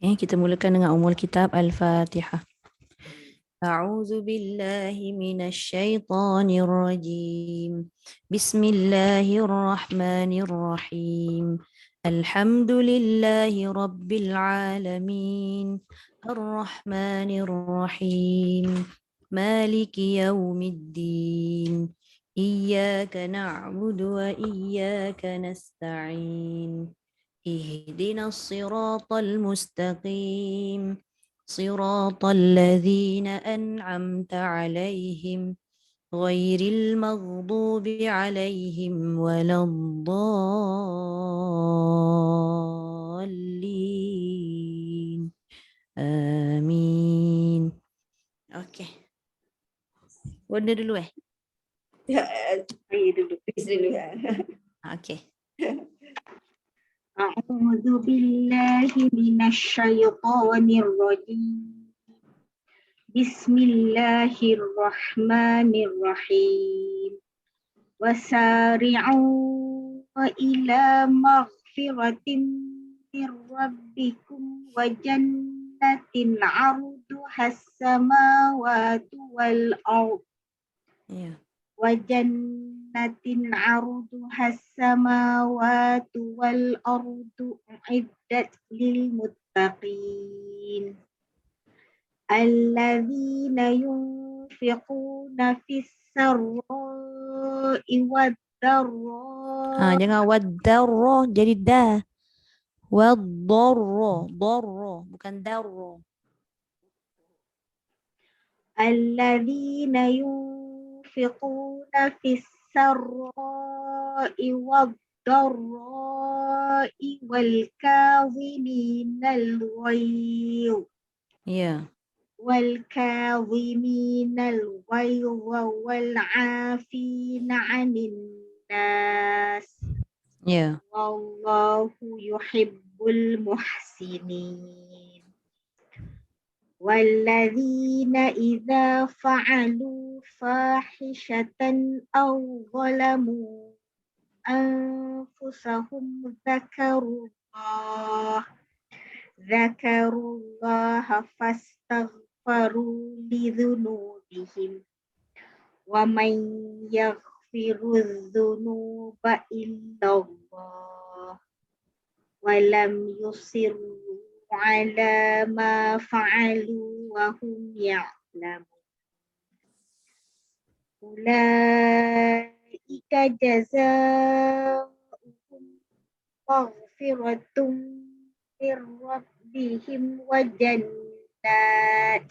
Kita mulakan dengan umul kitab Al-Fatihah. أعوذ بالله من الشيطان الرجيم بسم الله الرحمن الرحيم الحمد لله رب العالمين الرحمن الرحيم مالك يوم الدين إياك نعبد وإياك نستعين اهدنا الصراط المستقيم صراط الذين أنعمت عليهم غير المغضوب عليهم ولا الضالين آمين. Okey. Wanda dulu Saya dulu, please dulu. Okey. A'udzu billahi minasyaitonir rajim. Bismillahirrahmanirrahim. Wasari'u ila maghfiratin min rabbikum wa jannatin 'arduhas samawati wal ardh. Ya. وجنة عرضها السماوات والأرض أعدت للمتقين الذين ينفقون في السراء والضراء. Jangan wadarro jadi dah. Wadarro, darro bukan darro. الذين ينفقون في السراء والضراء والكاظمين الغيظ والكاظمين الغيظ والعافين عن الناس والله يحب المحسنين والذين إذا فعلوا فاحشة أو ظلموا أنفسهم ذكروا الله فاستغفروا لذنوبهم ومن يغفر الذنوب إلا الله ولم يصروا على ما فعلوا وهم يعلمون أولئك جزاؤهم مغفرة من ربهم وجنات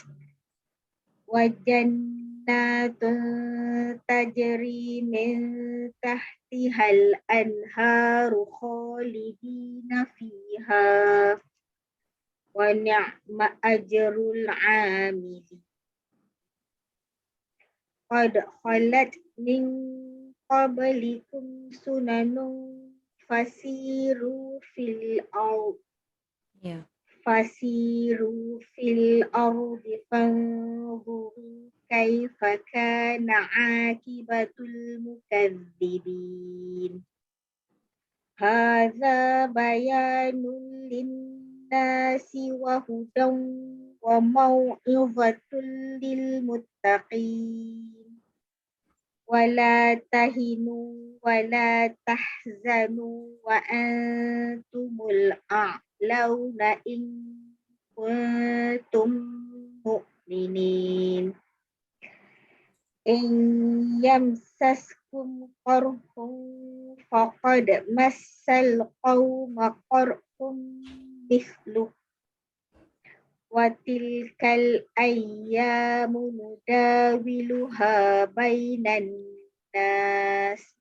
تجري من تحتها الأنهار خالدين فيها ونعم أجر العاملين قد خلت من قبلكم سنن فسيروا في الأرض فانظروا كيف كان عاقبة المكذبين هذا بيان للناس وهدى وموعظة للمتقين ولا تهنوا ولا تحزنوا وأنتم الأعلون إن كنتم مؤمنين إن يمسسكم قرح فقد مس القوم قرح مثله وتلك الأيام نداولها بين الناس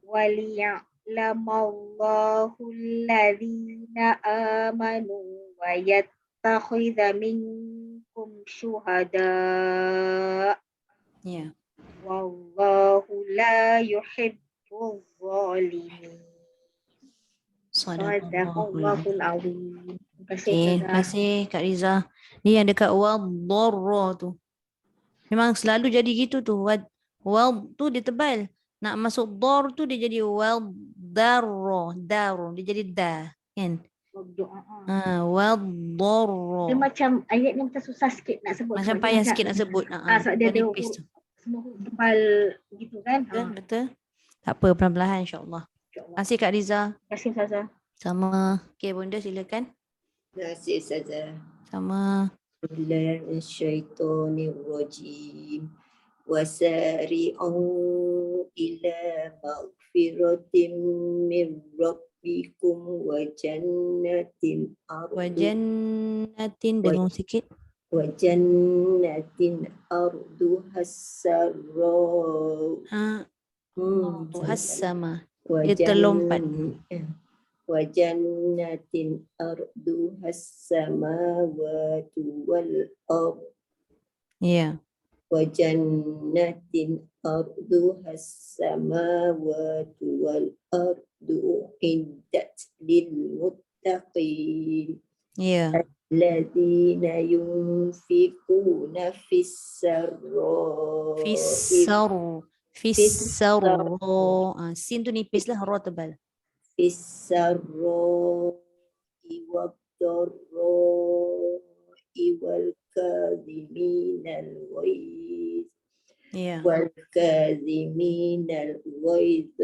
وليعلم الله الذين آمنوا ويتخذ منكم شهداء والله لا يحب الظالمين. Sadaqallahul azim. Terima kasih Kak Riza. Ni yang dekat waddarra tu. Memang selalu jadi gitu tu. Wad tu dia tebal. Nak masuk dar tu dia jadi waddarra. Dar. Dia jadi da. Kan? Waddarra. Dia macam ayat ni macam susah sikit nak sebut. Macam sebab dia payah sikit nak sebut. sebab dia Dah ada nipis tu. semua huruf tebal gitu kan. Betul, betul. Tak apa, pelan-pelan insyaAllah. Terima kasih Kak Riza. Terima kasih Ustazah. Sama. Okey, Bunda silakan. Terima kasih Ustazah. Sama. Bismillahirrahmanirrahim. Wasari'u ila maghfiratin min rabbikum wa jannatin Wajannatin, dengung sikit. wa jannatin arduhas sarra'u Tuhas sama. wa Dia terlompat. wa jannatin arduhas samawati wal ardh Ya. wa jannatin arduhas samawati wal ardu iddat lil muttaqin Ya. alladzina yunfikuna fis sarra'i Fissarro. Sin tu nipis lah, ra tebal. fis sarra'i wad dharra'i wal kadhiminal ghaiz Ya. والكاظمين الغيظ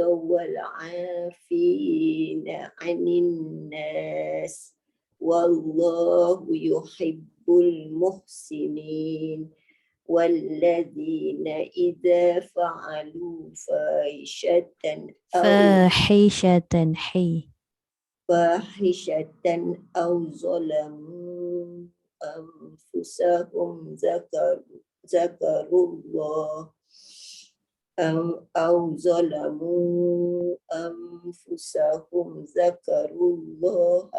والعافين عن الناس والله يحب المحسنين والذين إذا فعلوا فاحشة أو ظلموا أنفسهم ذكروا الله أو ظلموا أنفسهم ذكروا الله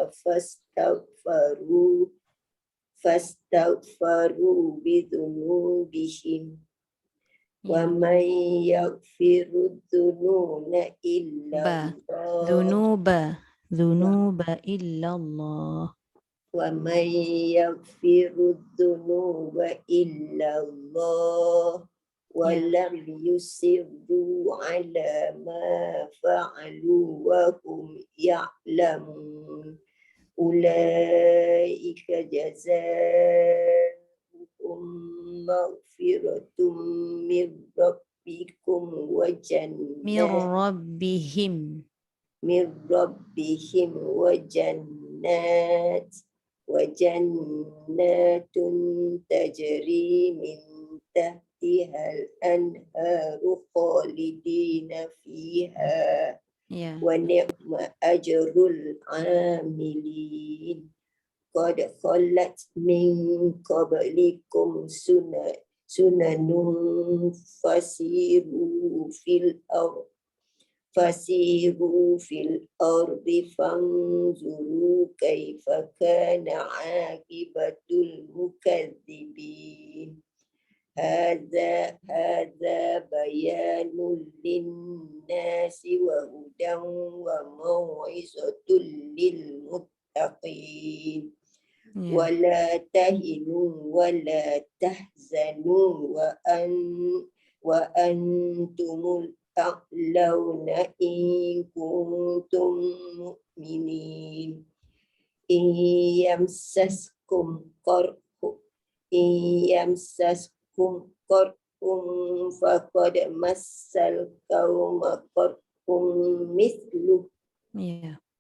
فاستغفروا بذنوبهم ومن يغفر الذنوب إلا الله ذنوب إلا الله. ومن يغفر الذنوب إلا الله ولم يصروا على ما فعلوا وهم يعلمون أولئك جزاؤهم مغفرة من ربكم وجنات تجري من تحتها الأنهار خالدين فيها ونعم أجر العاملين قد خلت من قبلكم سنن فسيروا في الأرض فانظروا كيف كان عاقبة المكذبين هذا بيان للناس وهدى وموعظة للمتقين ولا تهنوا ولا تحزنوا وأنتم الأعلون إن كنتم مؤمنين إن يمسسكم قرح فقد مس القوم قرح مثله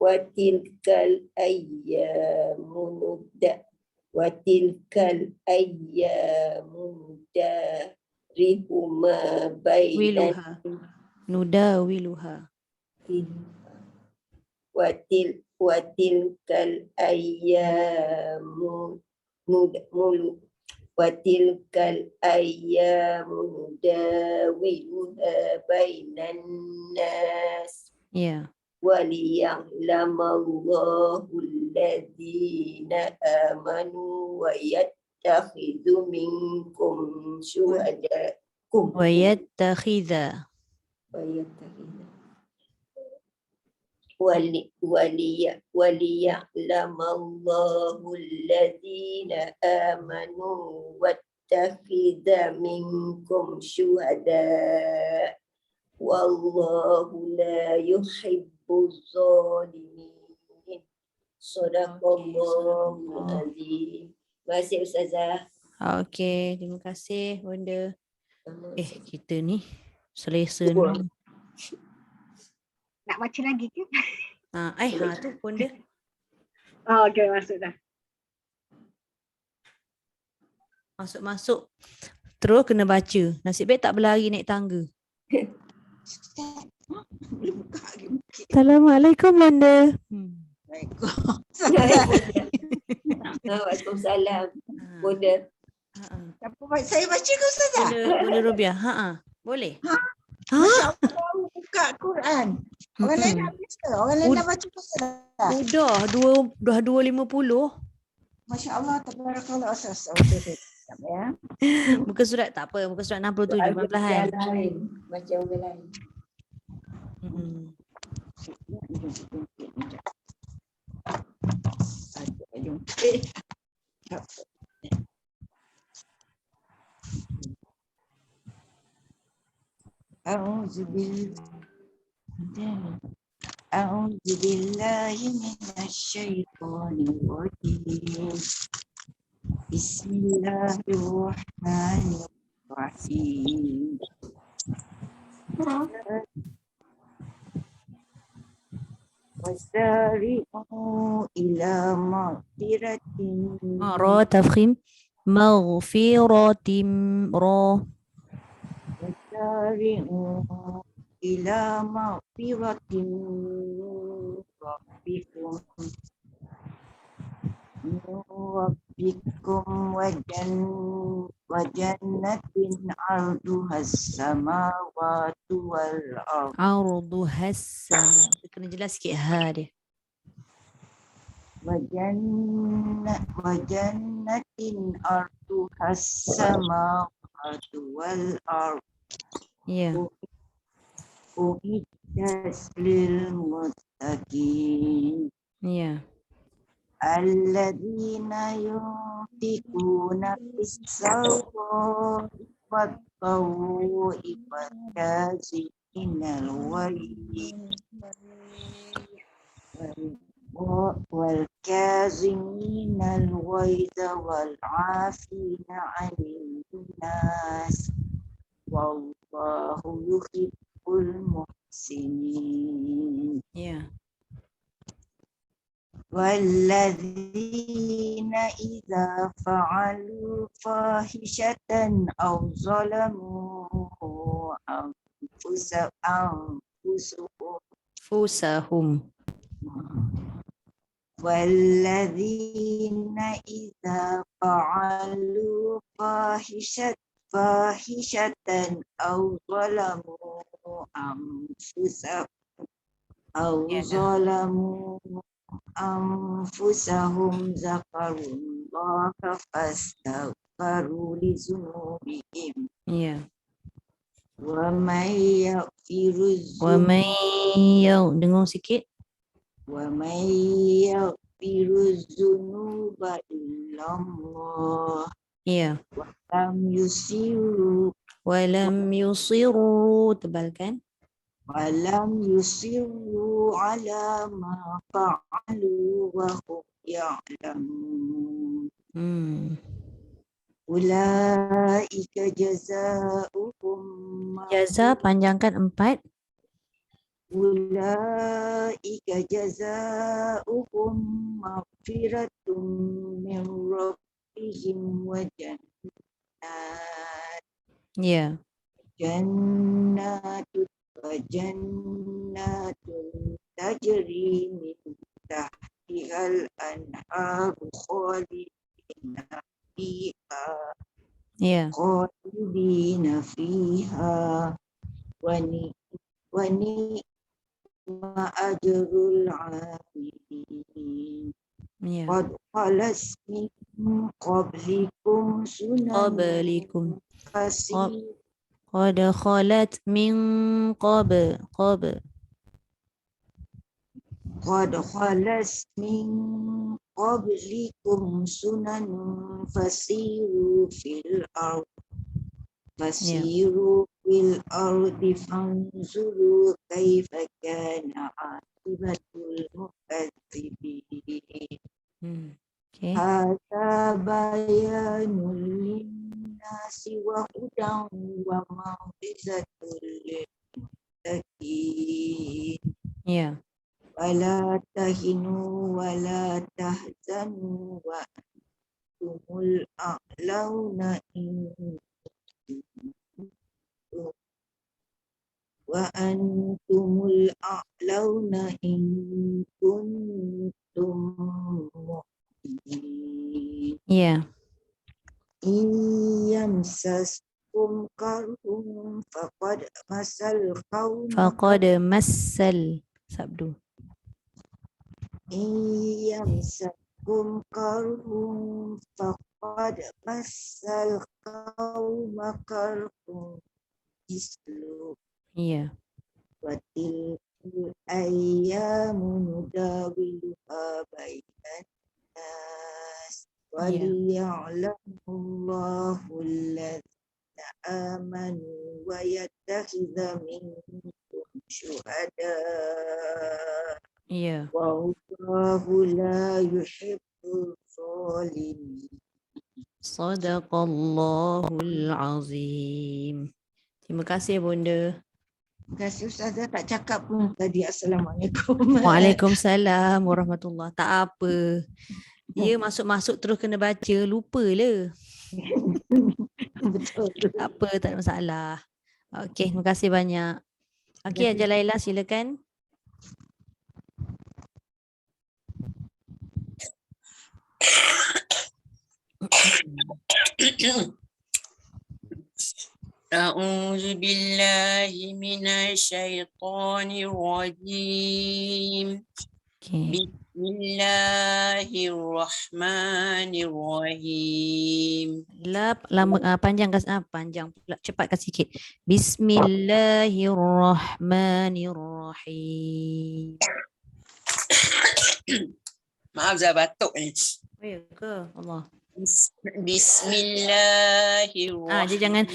وتلك الأيام نداولها بين نداولها وتلك الأيام نداولها بين الناس وليعلم الله الذين آمنوا ويتخذ منكم شهداء وليعلم الله الذين آمنوا واتخذ منكم شهداء والله لا يحب الظالمين Sadaqallahul azim. Terima kasih Ustazah. Okey, terima kasih Bunda. Kita ni selesa Betul. ni. Nak baca lagi ke? Tu Bunda. Oh, okey, masuk dah. Masuk-masuk. Terus kena baca. Nasib baik tak berlari naik tangga. Boleh buka lagi mungkin. Assalamualaikum Bunda. Waalaikumsalam. Bunda. Siapa saya baca ke Ustazah? Bunda Rubiah. Boleh. Masya Allah, baru buka Quran. Orang lain habis ke? Orang lain dah baca ke Ustazah? Dah 2.50. Masya Allah, tabarakallah Ustaz. Okey. Sekejap ya. Muka surat tak apa. Muka surat 67 perlahan. Macam orang lain. أعوذ بالله من الشيطان الرجيم. بسم الله الرحمن الرحيم. وسارعوا إلى مغفرة را تفخيم مغفرة را وسارعوا إلى مغفرة من ربكم وجنة عرضها السماوات والأرض. عرضها السماء. Kena jelas sikit dia. وجنة عرضها السماوات والأرض. أعدت للمتقين. الذين ينفقون في السراء والضراء والكاظمين الغيظ والعافين عن الناس والله يحب المحسنين. والذين إذا فعلوا فاحشة أو ظلموا أنفسهم والذين إذا فعلوا فاحشة أو ظلموا أنفسهم ذكروا الله فاستغفروا لذنوبهم. ومن يغفر الذنوب إلا الله ولم يصروا tebalkan ولم يصروا على ما فعلوا وهم يعلمون. أولئك جزاؤهم panjangkan 4. أولئك جزاؤهم مغفرة من ربهم وجنات تجري من تحتها الأنهار خالدين فيها ونعم أجر العاملين. قد خلت من قبلكم سنن قد خلت من قبلكم سنن فسيروا في الأرض فانظروا كيف كان عاقبة المكذبين. Hadza bayanul linnasi wa hudan wa mau'izatul lil-muttaqin. Ya. Wala tahinu wala tahzanu wa antumul a'launa in kuntum mu'minin. Ya. Iyamsaskum karhum faqad masal qauma Faqad massal. Sabdu. Iyamsaskum karhum faqad masal qauma karhum islu Ya. watilkul ayyamu nudawiluha bainan nas waliya'lamullahu alladhina amanu wa yattakhidha minkum syuhada Ya. wallahu la yuhibbul zalimin. Sadaqallahul azim. Terima kasih Bunda. Terima kasih Ustazah, tak cakap pun tadi. Assalamualaikum. Waalaikumsalam warahmatullahi. Tak apa. Dia masuk-masuk terus kena baca, lupa lah. Betul. Tak apa, tak ada masalah. Okey, terima kasih banyak. Okey, Hajar Laila silakan. أعوذ بالله من الشيطان الرجيم Okey. بسم الله الرحمن الرحيم Panjang panjang pula, cepatkan sikit. Bismillahirrahmanirrahim. Maaf saya batuk ni. Oh ya ke? Allah. Bismillahirrahmanirrahim. Dia jangan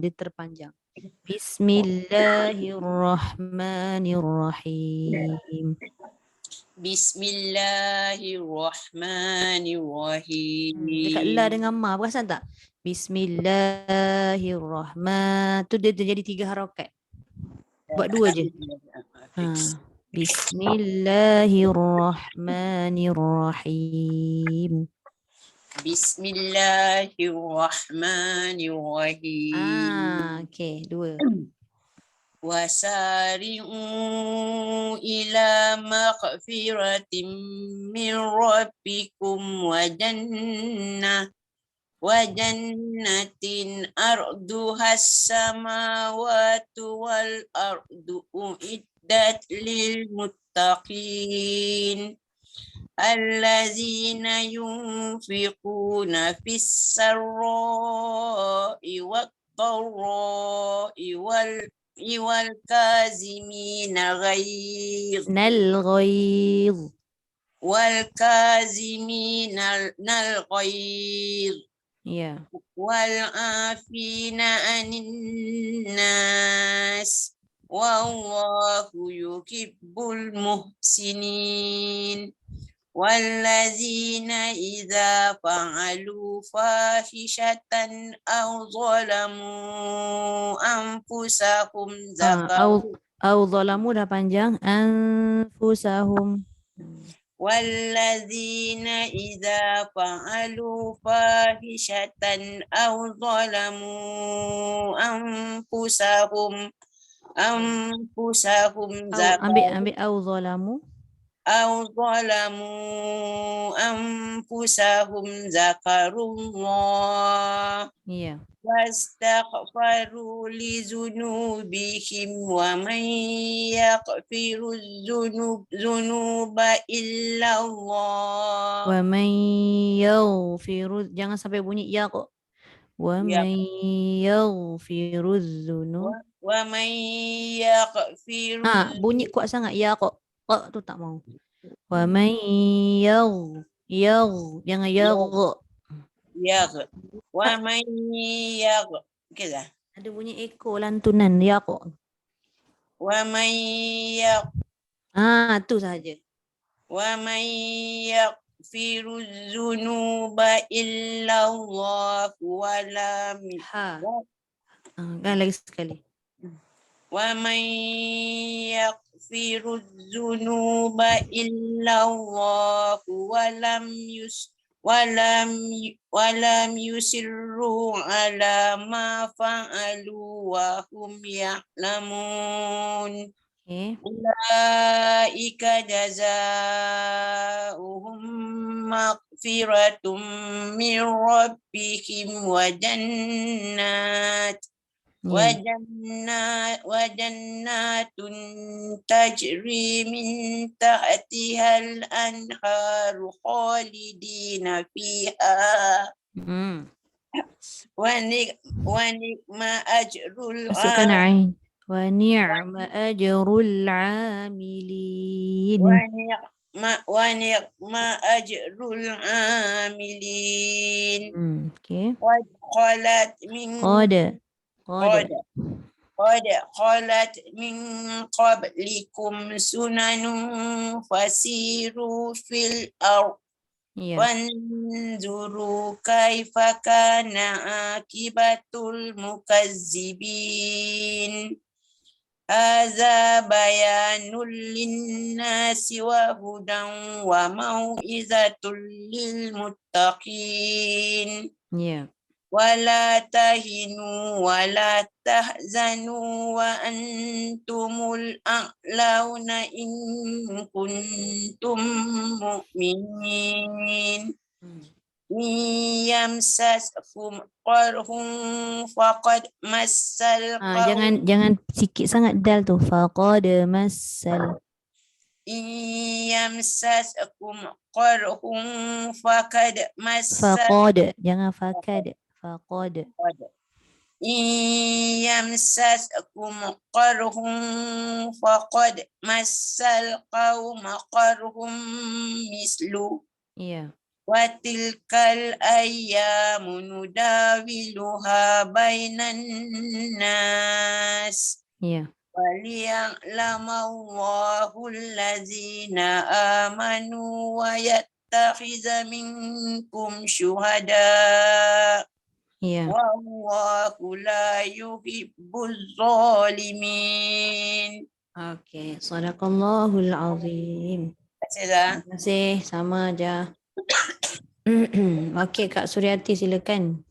dia terpanjang. Bismillahirrahmanirrahim. Bismillahirrahmanirrahim. Dekat la dengan ma, perasan tak? Bismillahirrahman. Tu dia jadi 3 harakat. Buat 2 je. Bismillahirrahmanirrahim. Bismillahirrahmanirrahim. Okey, 2. Wasari'u ila maghfiratin min rabbikum wa jannatin arduhas samawati wal ardu uiddat lil muttaqin allazina yunfiquna fis sarra'i wat dharra'i wal kazimina ghayz nal ghayz Ya. wal afina anin nas wallahu yuhibbul muhsinin wallazina idza fa'alu fahishatan aw zalamu anfusahum Au zalamu dah panjang. Anfusahum. والذين إذا فعلوا فاحشة أو ظلموا أنفسهم Ambil au zalamu. zakarullah Ya. wastaghfaru li dzunubihim wa man yaghfiru dzunuba illa Allah Wa man yaghfiru, jangan sampai bunyi ya kok. Wa man yaghfiru dzunub. wa man yaghfiru Bunyi kuat sangat ya kok. Kok tu tak mau. Wa man jangan wa man okey dah. Ada bunyi eko lantunan ya kok. Wa man Tu saja. ومن يغفر الذنوب إلا الله Ha. Kan lagi sekali. ومن يغفر الذنوب إلا الله ولم يصروا على ما فعلوا وهم يعلمون Okay. أولئك جزاؤهم مغفرة من ربهم وجنات تجري من تحتها الأنهار خالدين فيها ونعم أجر Masukkan ain. Wa ni'ma ajrul amilin. ونعم أجر العاملين Okay. قد خلت من قبلكم سنن فسيروا في الأرض Ya. وانظروا كيف كان عاقبة المكذبين هذا بيان للناس وهدى وموعظة للمتقين Ya. ولا تهنوا ولا تحزنوا وأنتم الأعلون إن كنتم مؤمنين إن يمسسكم قرح فقد مس القوم Jangan sikit sangat dal tu. Faqad massal. إن يمسسكم قرح فقد مس Faqad. Jangan fakad. Faqad. إن يمسسكم قرح فقد مس القوم قرح مثله Ya. وتلك الأيام نداولها بين الناس Ya. وليعلم الله الذين آمنوا ويتخذ منكم شهداء Ya. والله لا يحب الظالمين. Okay. Sadaqallahul azim. Terima Terima kasih. Sama aja. Okey, Kak Suryati silakan.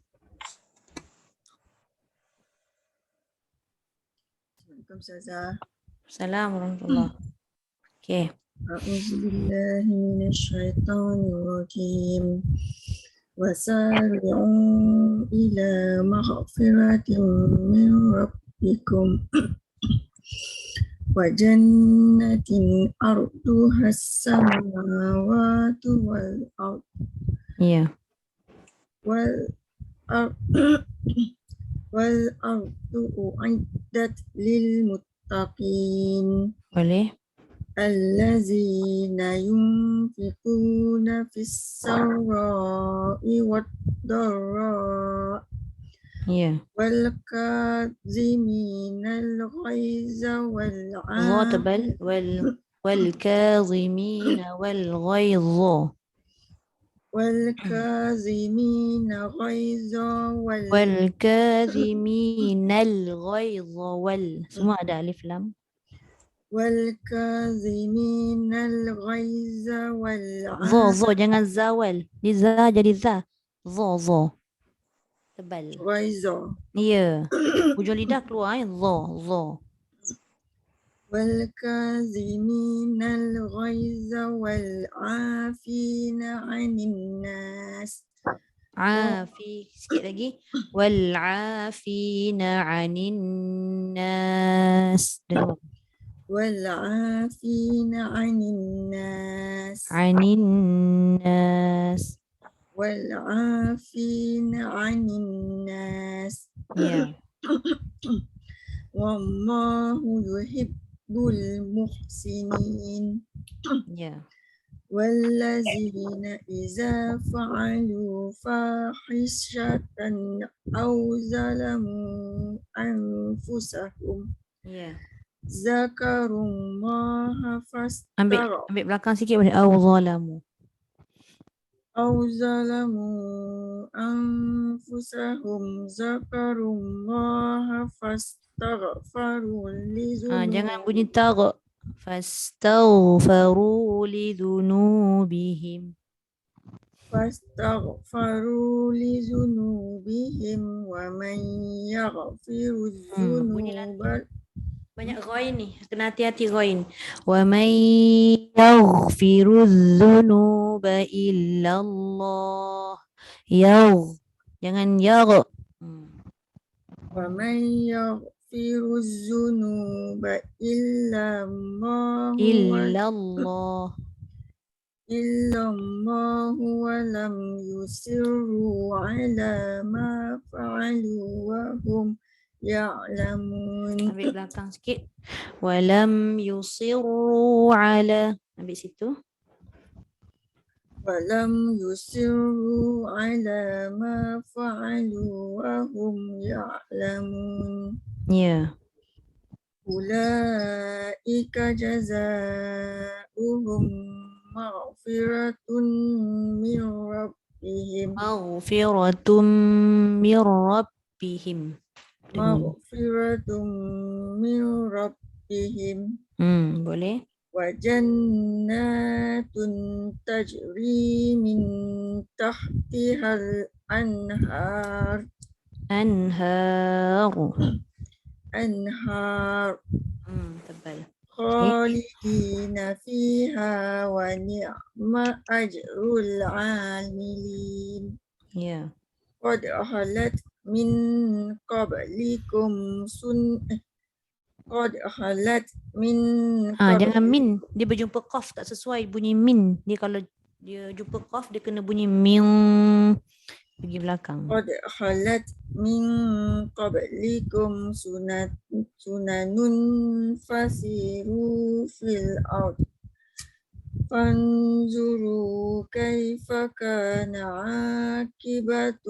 Assalamualaikum Ustazah. Assalamualaikum warahmatullahi. Okey. A'udzubillahi minasyaitonirrajim. Wasari'u ila maghfiratin min rabbikum wa jannatin arduha as-samawati wal ard Ya. wal ardu u'iddat lil muttaqin Boleh? allazina yunfiquna fis sarra'i wad dharra Ya. wal kaziminal ghaiza Dha tebal. Wal kazimina wal ghaidha. والكاظمين غيظ والكاظمين الغيظ semua ada alif lam. والكاظمين الغيظ Dha jangan zawal. Di za jadi za. Dha. Tebal. غيظ Ya. Hujung lidah keluar dha. والكاظمين الغيظ والعافين عن الناس Afi sikit lagi. Wal afina 'anin nas. Dengar. والعافين عن الناس 'Anin nas. والعافين عن الناس Ya. والله يحب المحسنين Ya. والذين إذا فعلوا فاحشة أو ظلموا أنفسهم Ya. Zakarullaha Ambil fastaghfaru belakang sikit boleh. Au zalamu. أو ظلموا أنفسهم ذكروا الله فاستغفروا Jangan bunyi لذنوبهم tagh. Fastaghfaru lidhunubihim. ومن يغفر Bunyi الذنوب banyak ghain ni. Kena hati-hati ghain. Wa man yaghfiru dzunuba illallah. Jangan yagh. ومن يغفر الذنوب إلا الله Illallah. ولم يصروا على ما فعلوا وهم يعلمون. Ambil belakang sikit. Walam yusirru ala. Ambil situ. ولم يصروا على ما فعلوا وهم يعلمون. Ya. أولئك جزاؤهم مغفرة من ربهم Maghfiratum min rabbihim. مغفرة من ربهم Boleh. وجنات تجري من تحتها الأنهار Anhar. Tebal. خالدين فيها ونعم أجر العاملين Ya. قد خلت من قبلكم قد خلت من Jangan قبل min. Dia berjumpa qaf tak sesuai bunyi min. Dia kalau dia jumpa qaf dia kena bunyi min. Pergi belakang. قد خلت من قبلكم سنن فسيروا في الأرض فانظروا كيف كان عاقبة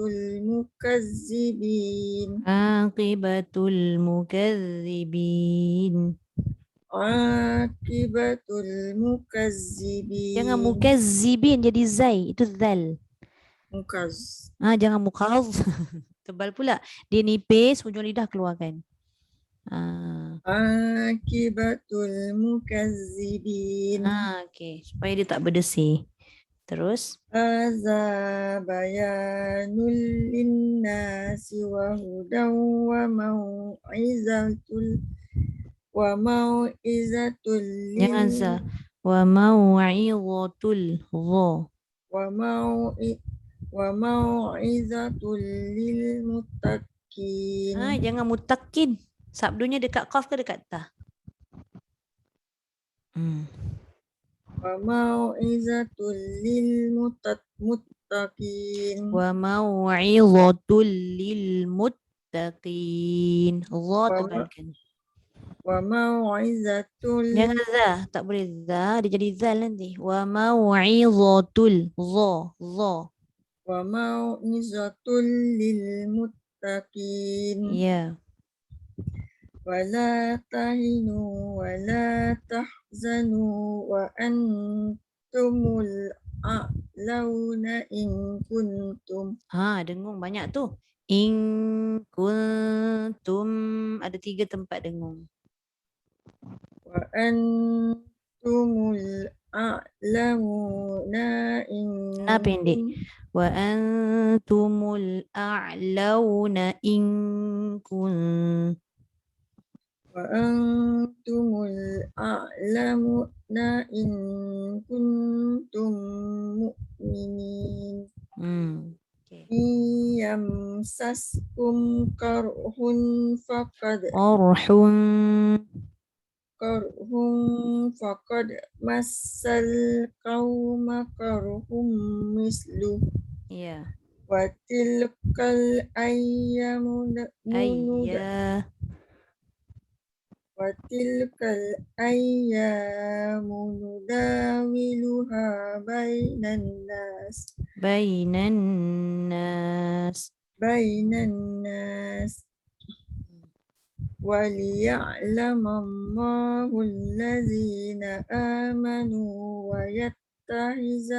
المكذبين Aqibatul mukazzibin. عاقبة المكذبين Jangan mukazzibin jadi zai. Itu zal. Jangan mukaz. Tebal pula. Dia nipis hujung lidah keluarkan. Akibatul mukazzibin. Okey. Supaya dia tak berdesir. Terus. Hadza bayanul linnasi wa hudan wa mau'izatul Jangan za. Wa mau'izatul dha. wa mau'izatul lil muttaqin. Jangan mutakin. Sabdunya dekat qaf ke dekat ta? Wa mau'izatul lil muttaqin. Wa mau'izatul lil muttaqin. Dha tebalkan. Wa mau'izatul. Jangan za, tak boleh za, dia jadi zal nanti. Wa mau'izatul dha. Wa mau'izatul lil muttaqin. Ya. Wala tahinu wala tahzanu wa antumul a'launa in kuntum. Dengung banyak tu. In kuntum, ada 3 tempat dengung. Wa antumul a'launa in pendek. Wa antumul a'launa in kuntum. Wa antumul a'lamuna in kuntum mu'minin. Yamsaskum karhun faqad massal qauma karhum mislu. Ya. Wa tilkal ayyamu nudawiluha bainan nas. وليعلم الله الذين آمنوا ويتخذ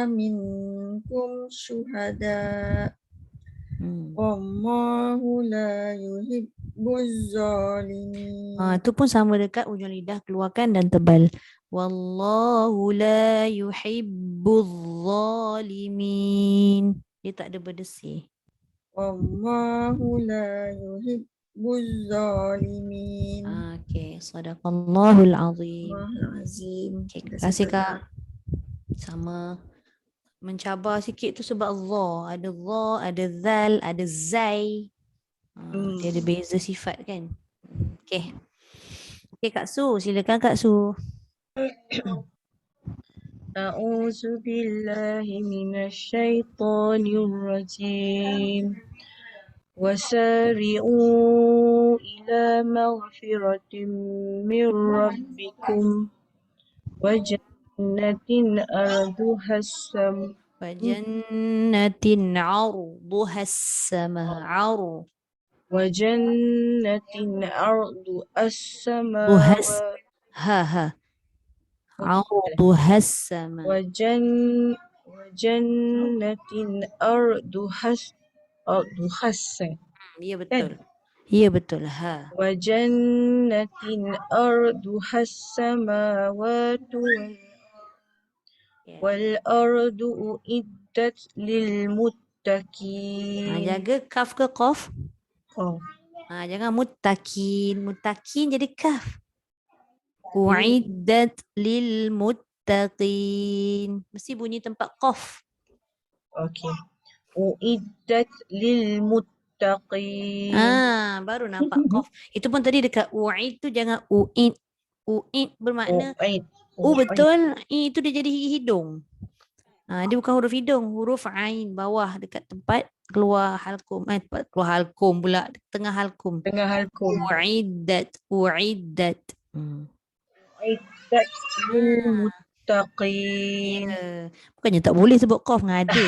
منكم شهداء والله لا يحب الظالمين. Tu pun sama dekat ujung lidah, keluarkan dan tebal. Wallahu la yuhibbuz zalimin. Dia tak ada berdesir. Wallahu la yuhibbuz zalimin. Okey, sadaqallahul azim. Allahul azim. Okay, terima kasih Kak. Sama mencabar sikit tu sebab ada ada zal, ada zai. Dia ada beza sifat kan. Okey. Okey Kak Su, silakan Kak Su. أعوذ بالله من الشيطان الرجيم وسارعوا إلى مغفرة من ربكم وجنة أرضها السماء وجنة عرضها السماء وجنة أرضها السماوات عرضها السماء وجنة أرضها Ya betul. Ya betul. وجنة أرضها السماوات والأرض أعدت للمتقين. Jaga kaf ke qaf? Oh. Jangan muttaqin. Muttaqin jadi kaf. Uiddat lil muttaqin. Mesti bunyi tempat qaf. Okey. Uiddat lil muttaqin. Baru nampak qaf. Itu pun tadi dekat uid tu jangan uid. Uid bermakna betul. Itu dia jadi gigi hidung. Dia bukan huruf hidung, huruf ain bawah dekat tempat keluar halkum. Keluar halkum pula, tengah halkum. Tengah halkum. Uiddat. Uiddat lil muttaqin. Bukannya tak boleh sebut qaf, ngada je.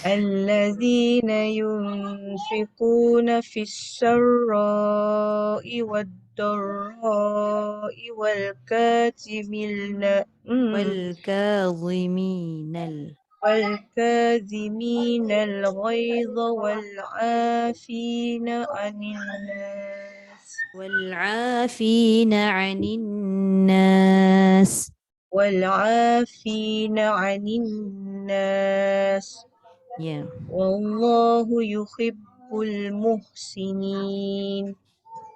الذين ينفقون في السراء والضراء والكاظمين الغيظ والعافين عن الناس والله يحب المحسنين.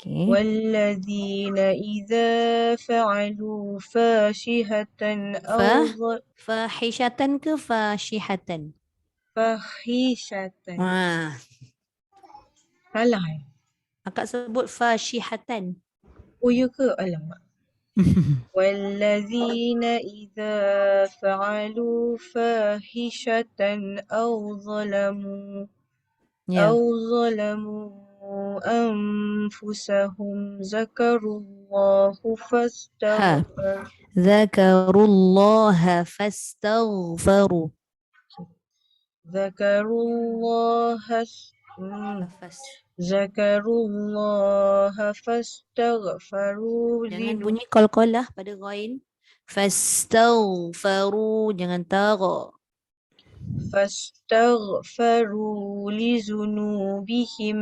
والذين إذا فعلوا فاحشة ke fashihatan? Fahishatan. Salah Akak sebut fashihatan. Oh ya ke? Alamak. والذين إذا فعلوا فاحشة أو ظلموا أنفسهم ذكروا الله فاستغفروا Jangan bunyi qalqalah pada ghain. Fastaghfaru, jangan tara. فاستغفروا لذنوبهم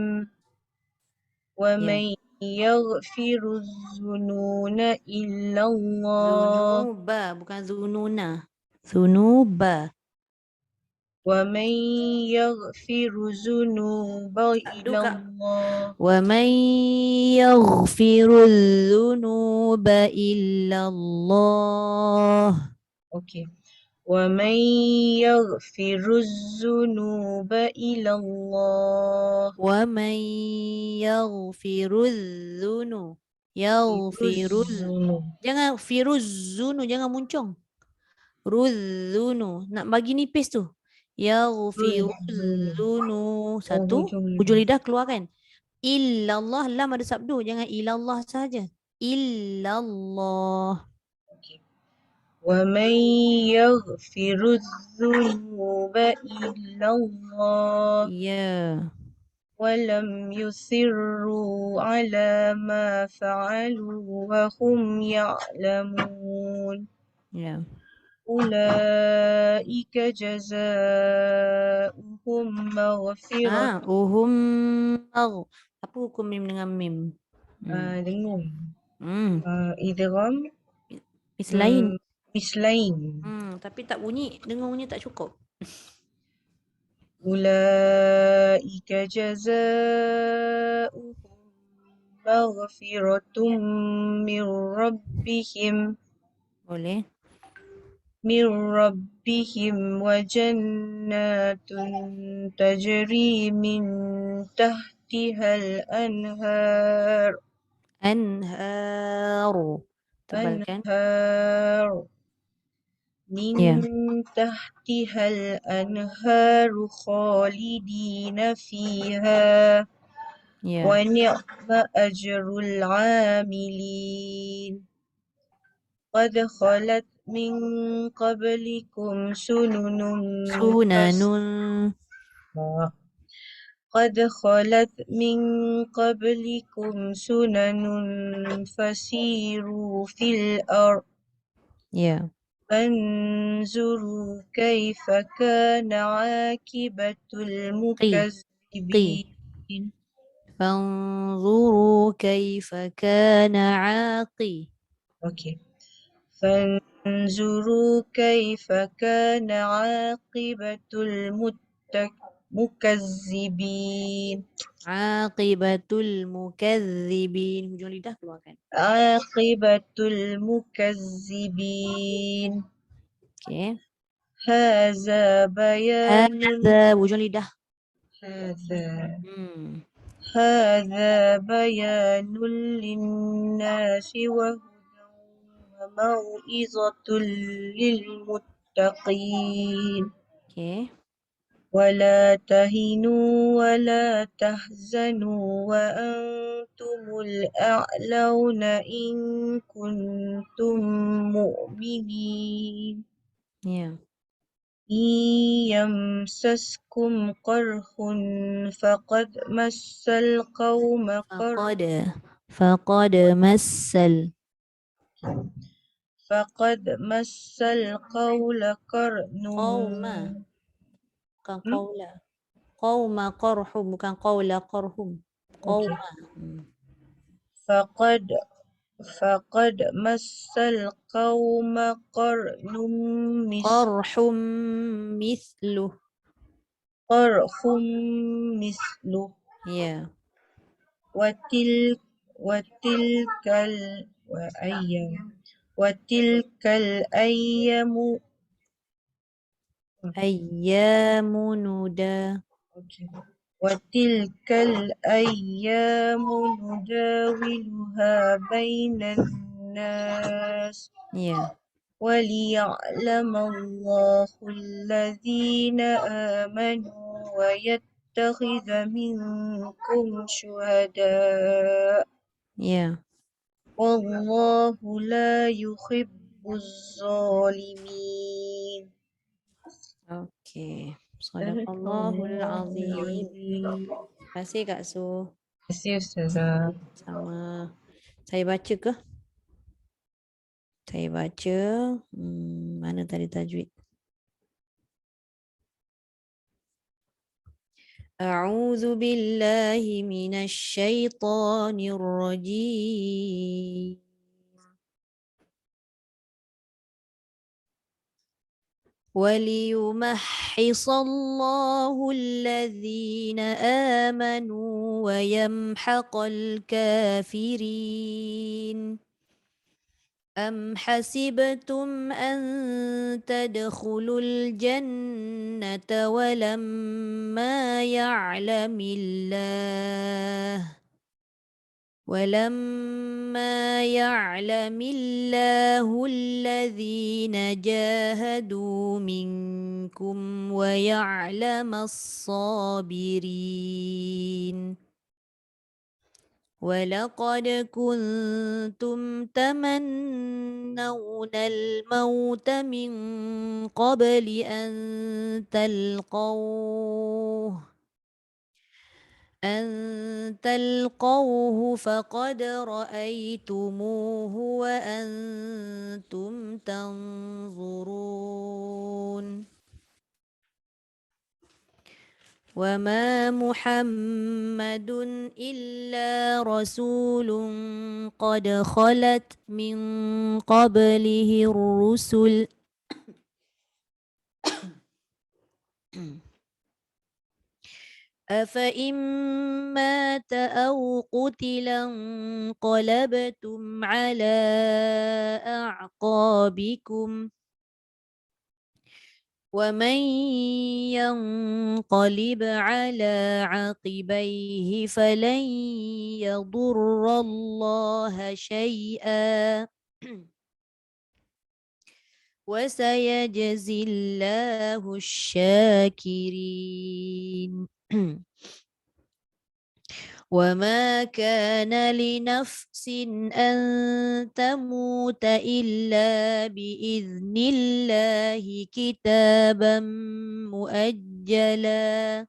ومن يغفر الذنوب إلا الله. Zunuba, bukan zununa. Zunuba. ومن يغفر الذنوب إلا الله. ومن يغفر الذنوب إلا الله. Okay. ومن يغفر الذنوب إلا الله. ومن يغفر الذنوب. Jangan firuzunu, jangan muncung. Ruzzunu. Nak bagi nipis tu. Yaghfiruzunu. Satu, ujung lidah keluarkan. Illallah, lam ada sabdu, jangan illallah saja. Illallah. ومن يغفر الذنوب إلا الله Ya. ولم يصروا على ما فعلوا وهم يعلمون Ya. أولئك جزاؤهم مغفرة Uhum mag. Apa hukum mim dengan mim? dengung Hmm. idgham Mislain. mislain Tapi tak bunyi. Dengungnya tak cukup. أولئك جزاؤهم مغفرة من ربهم Boleh. وجنات تجري من تحتها الأنهار Anharu. Tebalkan. من Ya. تحتها الأنهار خالدين فيها Ya. ونعم أجر العاملين قد خلت من قبلكم سنن Sunanun. فسيروا في الأرض Ya. فانظروا كيف كان عاقبة المكذبين Fanzuru kaifa kana aqi. أوكي فانظروا كيف كان عاقبة المكذبين Aqibatul mukadzibin. Hujung lidah keluarkan. عاقبة المكذبين Okey. هذا بيان Hadza. Hujung lidah. هذا Hmm. هذا بيان للناس وهدى وموعظة للمتقين Okey. ولا تهنوا ولا تحزنوا وأنتم الأعلون إن كنتم مؤمنين Ya. إن يمسسكم قرح فقد مس القوم قرح Faqad massal. فقد مس القول قرن Qauma. Bukan qaula. Qauma qarhum. Bukan qaula qarhum. أوكي. Qauma. فقد مس القوم قرن Qarhum mithluh. قرح مثله Ya. وتلك الأيام Ayyamu nuda. وتلك الأيام نداولها بين الناس Ya. وليعلم الله الذين آمنوا ويتخذ منكم شهداء Ya. والله لا يحب الظالمين Okey. Sadaqallahul azim. Terima kasih Kak Su. Terima kasih Ustazah. Sama. Saya baca ke? Saya baca. Mana tadi tajwid? A'udzu billahi minasy syaithanir rajim. وَلِيُمَحِّصَ اللَّهُ الَّذِينَ آمَنُوا وَيَمْحَقَ الْكَافِرِينَ أَمْ حَسِبْتُمْ أَن تَدْخُلُوا الْجَنَّةَ ولما يعلم الله الذين جاهدوا منكم ويعلم الصابرين ولقد كنتم تمنون الموت من قبل أن تلقوه فقد رأيتموه وأنتم تنظرون وما محمد إلا رسول قد خلت من قبله الرسل أفإن مات أو قتل انقلبتم على أعقابكم ومن ينقلب على عقبيه فلن يضر الله شيئا وسيجزي الله الشاكرين وما كان لنفس أن تموت إلا بإذن الله كتابا مؤجلا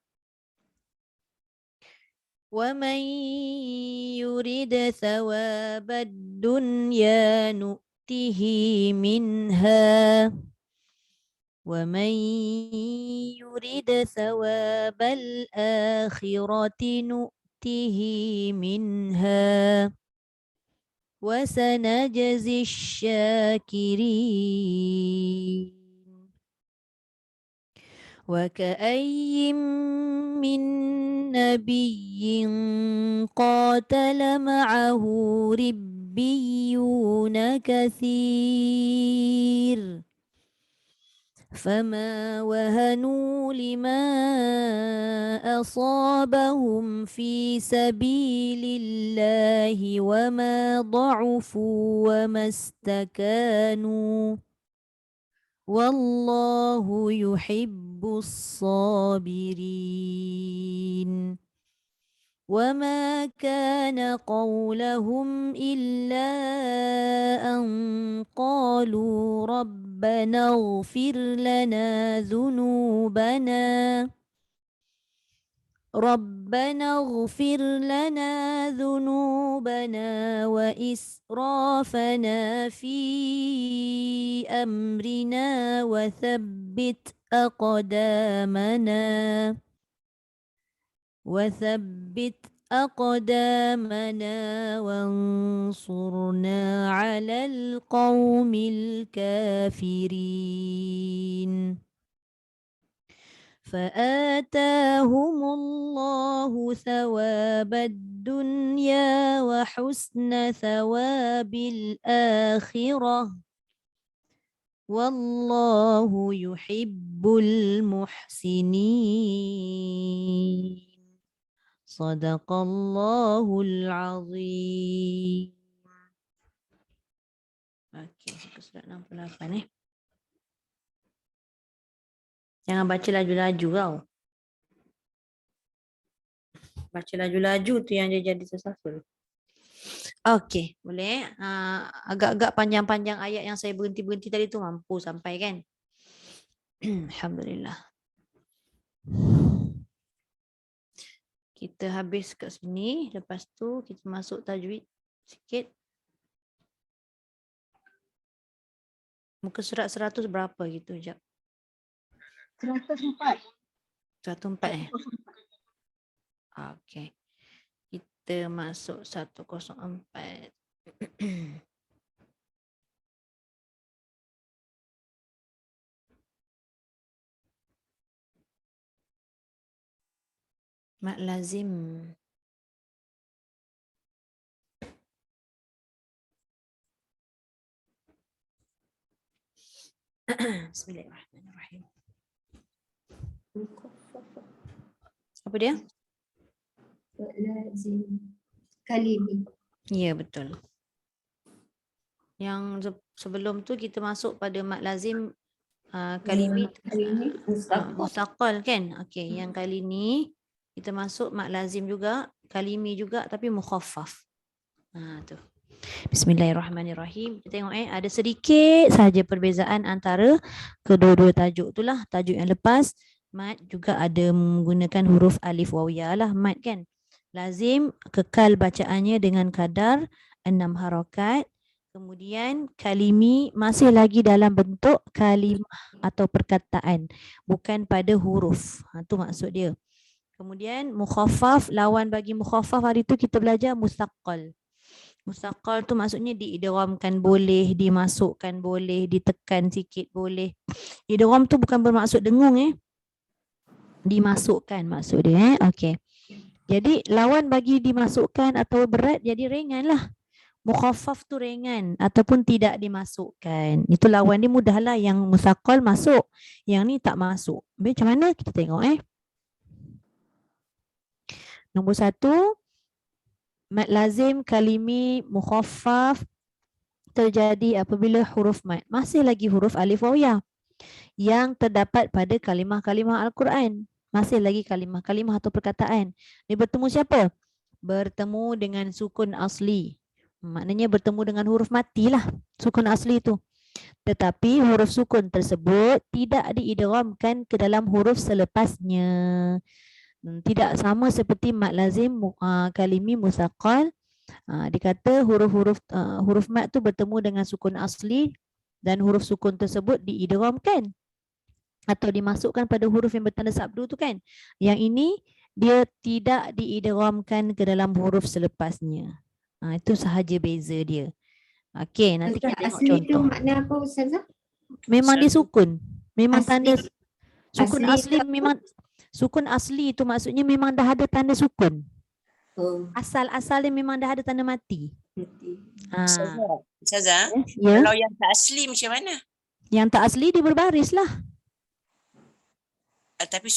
ومن يرد ثواب الدنيا نؤته منها ومن يرد ثواب الآخرة نؤته منها وسنجزي الشاكرين وكأي من نبي قاتل معه ربيون كثير فما وهنوا لما أصابهم في سبيل الله وما ضعفوا وما استكانوا والله يحب الصابرين وما كان قولهم إلا أن قالوا ربنا اغفر لنا ذنوبنا وإسرافنا في أمرنا وثبت أقدامنا وانصرنا على القوم الكافرين فآتاهم الله ثواب الدنيا وحسن ثواب الآخرة والله يحب المحسنين صدق الله العظيم. Okey, surat 68 Jangan baca laju-laju kau. Baca laju-laju tu yang dia jadi tersasul. Okey, boleh. Agak-agak panjang-panjang ayat yang saya berhenti-berhenti tadi tu mampu sampai kan? Alhamdulillah. Kita habis kat sini. Lepas tu kita masuk tajwid sikit. Muka surat 100 berapa gitu, Jap? 104. 104 Okey. Kita masuk 104. Mak lazim. Bismillahirrahmanirrahim. Apa dia? Lazim. Kalimi. Ya, betul. Yang sebelum tu kita masuk pada mak lazim kalimi Kalimi mustaqil. mustaqal kan? Okey, yang kali ni Kita masuk mat lazim juga, kalimi juga tapi mukhaffaf. Tu. Bismillahirrahmanirrahim. Kita tengok ada sedikit sahaja perbezaan antara kedua-dua tajuk itulah. Tajuk yang lepas mat juga ada menggunakan huruf alif waw ya lah mat kan. Lazim kekal bacaannya dengan kadar 6 harakat. Kemudian kalimi masih lagi dalam bentuk kalimah atau perkataan, bukan pada huruf. Itu maksud dia. Kemudian mukhaffaf, lawan bagi mukhaffaf hari tu kita belajar mustaqqal. Mustaqqal tu maksudnya diidghamkan boleh, dimasukkan boleh, ditekan sikit boleh. Idgham tu bukan bermaksud dengung dimasukkan maksud dia Okey. Jadi lawan bagi dimasukkan atau berat jadi ringan lah. Mukhaffaf tu ringan ataupun tidak dimasukkan. Itu lawan dia mudahlah, yang mustaqqal masuk, yang ni tak masuk. Macam mana kita tengok Nombor 1, mat lazim kalimi mukhaffaf terjadi apabila huruf mat masih lagi huruf alif waw ya yang terdapat pada kalimah-kalimah Al-Quran. Masih lagi kalimah-kalimah atau perkataan. Dia bertemu siapa? Bertemu dengan sukun asli. Maknanya bertemu dengan huruf mati lah, sukun asli itu. Tetapi huruf sukun tersebut tidak diidghamkan ke dalam huruf selepasnya. Tidak sama seperti mat lazim kalimi mustaqqal. Dikata huruf mat tu bertemu dengan sukun asli dan huruf sukun tersebut diidghamkan atau dimasukkan pada huruf yang bertanda sabdu tu kan. Yang ini dia tidak diidghamkan ke dalam huruf selepasnya. Itu sahaja beza dia. Okey, nanti kita tengok asli contoh. tu makna apa Ustazah? Memang dia sukun. Memang Asli. tanda sukun Asli asli memang sukun asli itu maksudnya memang dah ada tanda sukun. Oh, Asal-asal dia memang dah ada tanda mati. nanti. Ustazah, Ya. kalau yang tak asli macam mana? Yang tak asli dia berbaris lah. Tapi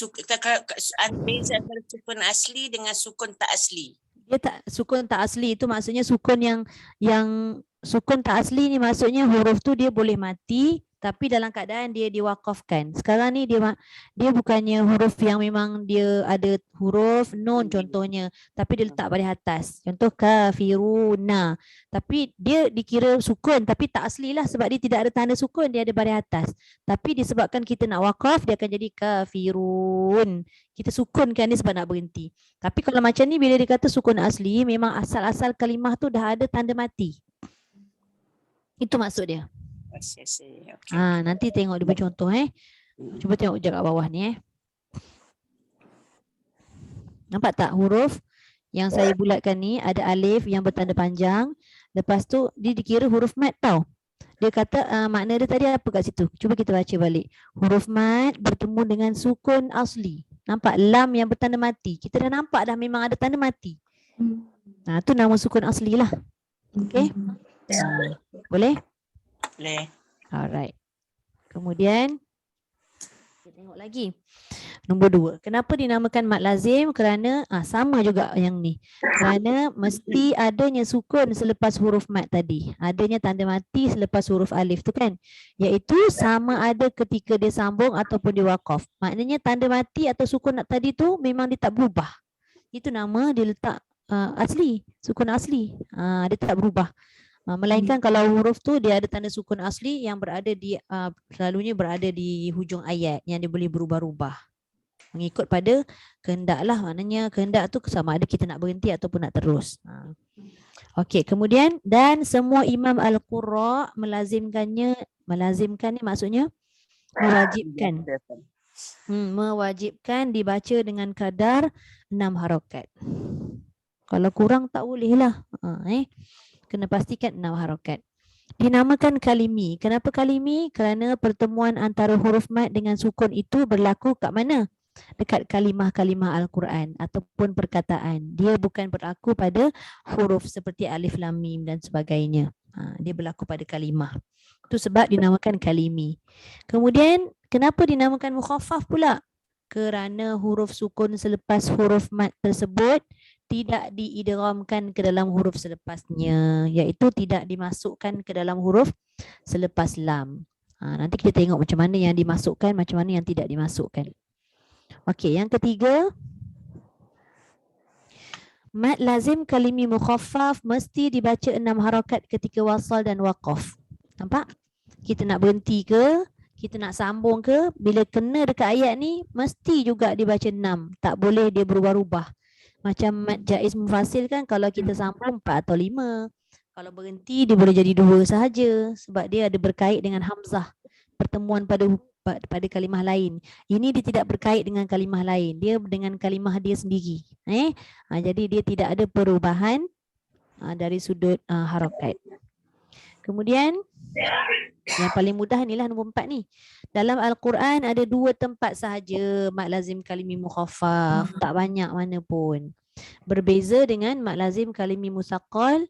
beza antara sukun asli dengan sukun tak asli. Dia tak, sukun tak asli itu maksudnya sukun yang sukun tak asli ni maksudnya huruf tu dia boleh mati tapi dalam keadaan dia diwakafkan. Sekarang ni dia bukannya huruf yang memang dia ada huruf nun contohnya tapi dia letak baris atas. Contoh kafiruna. Tapi dia dikira sukun tapi tak asli lah sebab dia tidak ada tanda sukun, dia ada baris atas. Tapi disebabkan kita nak wakaf dia akan jadi kafirun. Kita sukunkan dia sebab nak berhenti. Tapi kalau macam ni bila dia kata sukun asli memang asal-asal kalimah tu dah ada tanda mati. Itu maksud dia. Okay. Nanti tengok dia bercontoh Cuba tengok je kat bawah ni Nampak tak huruf yang saya bulatkan ni ada alif yang bertanda panjang. Lepas tu dia dikira huruf mat tau. Dia kata makna dia tadi apa kat situ? Cuba kita baca balik. Huruf mat bertemu dengan sukun asli. Nampak lam yang bertanda mati. Kita dah nampak dah memang ada tanda mati. Tu nama sukun asli lah. Okay. Boleh? Boleh. Alright. Kemudian kita tengok lagi. Nombor 2. Kenapa dinamakan mat lazim? Kerana sama juga yang ni. Kerana mesti adanya sukun selepas huruf mat tadi. Adanya tanda mati selepas huruf alif tu kan. Iaitu sama ada ketika dia sambung ataupun dia wakaf. Maknanya tanda mati atau sukun tadi tu memang dia tak berubah. Itu nama dia letak asli. Sukun asli. Dia tak berubah. Melainkan kalau huruf tu dia ada tanda sukun asli yang berada di selalunya berada di hujung ayat yang dia boleh berubah-ubah mengikut pada kehendak lah. Maknanya kehendak tu sama ada kita nak berhenti ataupun nak terus. Okey, kemudian dan semua imam al-qurra melazimkan ni maksudnya mewajibkan. Mewajibkan dibaca dengan kadar 6 harakat. Kalau kurang tak boleh lah. Kena pastikan 6 harakat. Dinamakan kalimi. Kenapa kalimi? Kerana pertemuan antara huruf mat dengan sukun itu berlaku kat mana? Dekat kalimah-kalimah Al-Quran ataupun perkataan. Dia bukan berlaku pada huruf seperti alif lam mim dan sebagainya. Dia berlaku pada kalimah. Itu sebab dinamakan kalimi. Kemudian kenapa dinamakan mukhaffaf pula? Kerana huruf sukun selepas huruf mat tersebut tidak diidghamkan ke dalam huruf selepasnya, iaitu tidak dimasukkan ke dalam huruf selepas lam. Nanti kita tengok macam mana yang dimasukkan, macam mana yang tidak dimasukkan. Okey, yang ketiga, Mad lazim kalimi mukhaffaf mesti dibaca 6 harakat ketika wasal dan waqaf. Nampak? Kita nak berhenti ke, kita nak sambung ke, bila kena dekat ayat ni mesti juga dibaca 6. Tak boleh dia berubah-ubah. Macam mad jaiz mufasil kan, kalau kita sambung 4 atau 5. Kalau berhenti dia boleh jadi 2 sahaja sebab dia ada berkait dengan hamzah. Pertemuan pada kalimah lain. Ini dia tidak berkait dengan kalimah lain. Dia dengan kalimah dia sendiri. Jadi dia tidak ada perubahan dari sudut harakat. Kemudian yang paling mudah inilah nombor 4 ni. Dalam Al-Quran ada 2 tempat sahaja mad lazim kalimi mukhaffaf. Tak banyak mana pun. Berbeza dengan mad lazim kalimi musaqqal,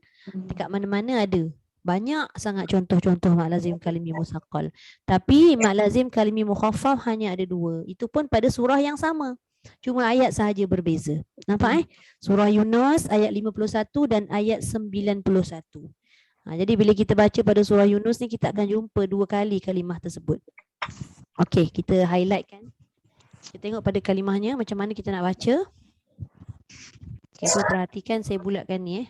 dekat mana-mana ada. Banyak sangat contoh-contoh mad lazim kalimi musaqqal. Tapi mad lazim kalimi mukhaffaf hanya ada 2. Itu pun pada surah yang sama. Cuma ayat sahaja berbeza. Nampak Surah Yunus ayat 51 dan ayat 91. Jadi bila kita baca pada surah Yunus ni kita akan jumpa 2 kali kalimah tersebut. Okey, kita highlight kan. Kita tengok pada kalimahnya macam mana kita nak baca. Okay, so perhatikan saya bulatkan ni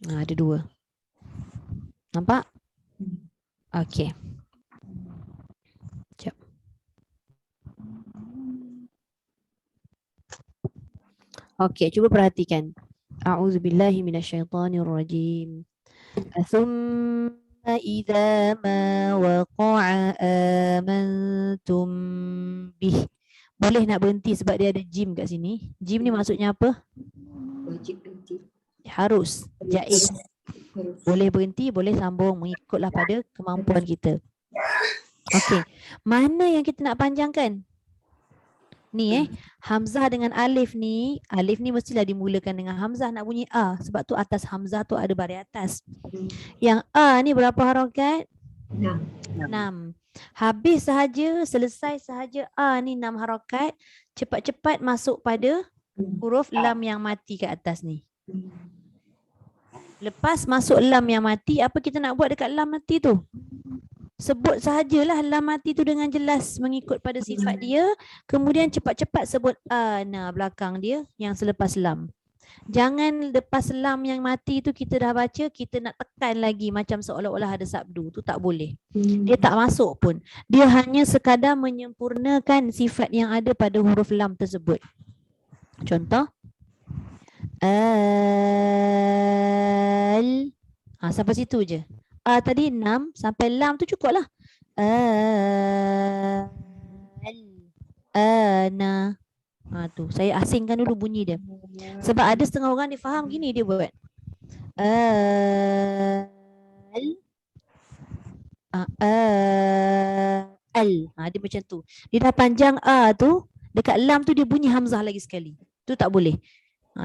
ada 2. Nampak? Okey. Sekejap. Okey, cuba perhatikan. A'udzubillahi minasyaitonirrajim. Thumma idza ma waqa'a amantum bih. Boleh nak berhenti sebab dia ada jim kat sini. Jim ni maksudnya apa? Wajib berhenti. Harus, jaiz. Boleh berhenti, boleh sambung, mengikutlah pada kemampuan kita. Okey, mana yang kita nak panjangkan? Ni hamzah dengan alif ni mestilah dimulakan dengan hamzah nak bunyi a sebab tu atas hamzah tu ada baris atas. Yang a ni berapa harakat? 6. Habis sahaja, selesai sahaja a ni 6 harakat, cepat-cepat masuk pada huruf lam yang mati kat atas ni. Lepas masuk lam yang mati, apa kita nak buat dekat lam mati tu? Sebut sahajalah lam mati tu dengan jelas mengikut pada sifat dia. Kemudian cepat-cepat sebut ana belakang dia yang selepas lam. Jangan lepas lam yang mati tu kita dah baca, kita nak tekan lagi macam seolah-olah ada sabdu. Tu tak boleh. Dia tak masuk pun. Dia hanya sekadar menyempurnakan sifat yang ada pada huruf lam tersebut. Contoh. Sampai situ je. Tadi 6 sampai lam tu cukup lah. Ana. Tu saya asingkan dulu bunyi dia. Sebab ada setengah orang dia faham gini dia buat. Dia macam tu. Dia dah panjang tu, dekat lam tu dia bunyi hamzah lagi sekali. Tu tak boleh.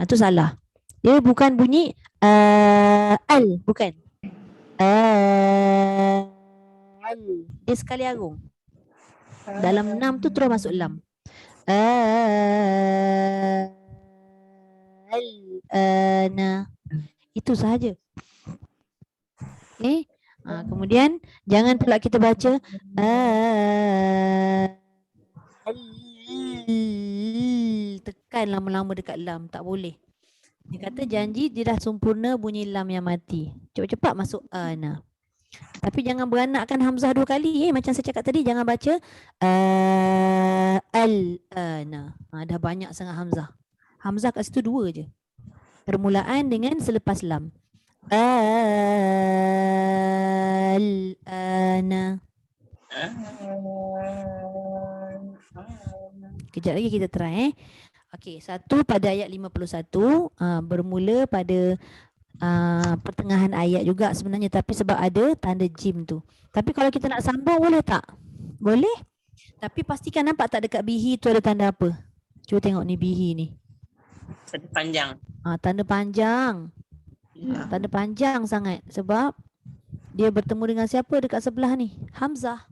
Tu salah. Dia bukan bunyi al, bukan. Dia sekali agung. Dalam 6 tu terus masuk lam. Ana. Itu sahaja. Kemudian jangan pula kita baca tekan lama-lama dekat lam, tak boleh. Dia kata janji dia dah sempurna bunyi lam yang mati. Cepat-cepat masuk ana. Tapi jangan beranakkan hamzah 2 kali macam saya cakap tadi, jangan baca al-ana. Dah banyak sangat hamzah. Hamzah kat situ 2 je. Permulaan dengan selepas lam. Al-ana. Kejap lagi kita try Okey, satu pada ayat 51 bermula pada pertengahan ayat juga sebenarnya, tapi sebab ada tanda jim tu. Tapi kalau kita nak sambung boleh tak? Boleh. Tapi pastikan nampak tak dekat bihi tu ada tanda apa? Cuba tengok ni bihi ni. Tanda panjang. Tanda panjang. Tanda panjang sangat sebab dia bertemu dengan siapa dekat sebelah ni? Hamzah.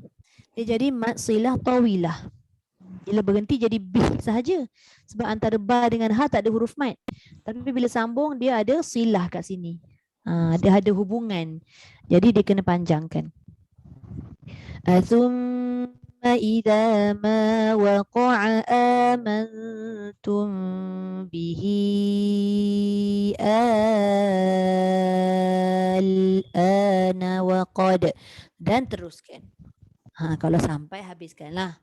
Dia jadi mad silah tawilah. Bila berhenti jadi bih sahaja. Sebab antara ba dengan ha tak ada huruf mad. Tapi bila sambung dia ada silah kat sini. Dia ada hubungan. Jadi dia kena panjangkan. Thumma إذا ما وقع آمنتم به الآن وقد, dan teruskan. Kalau sampai habiskanlah.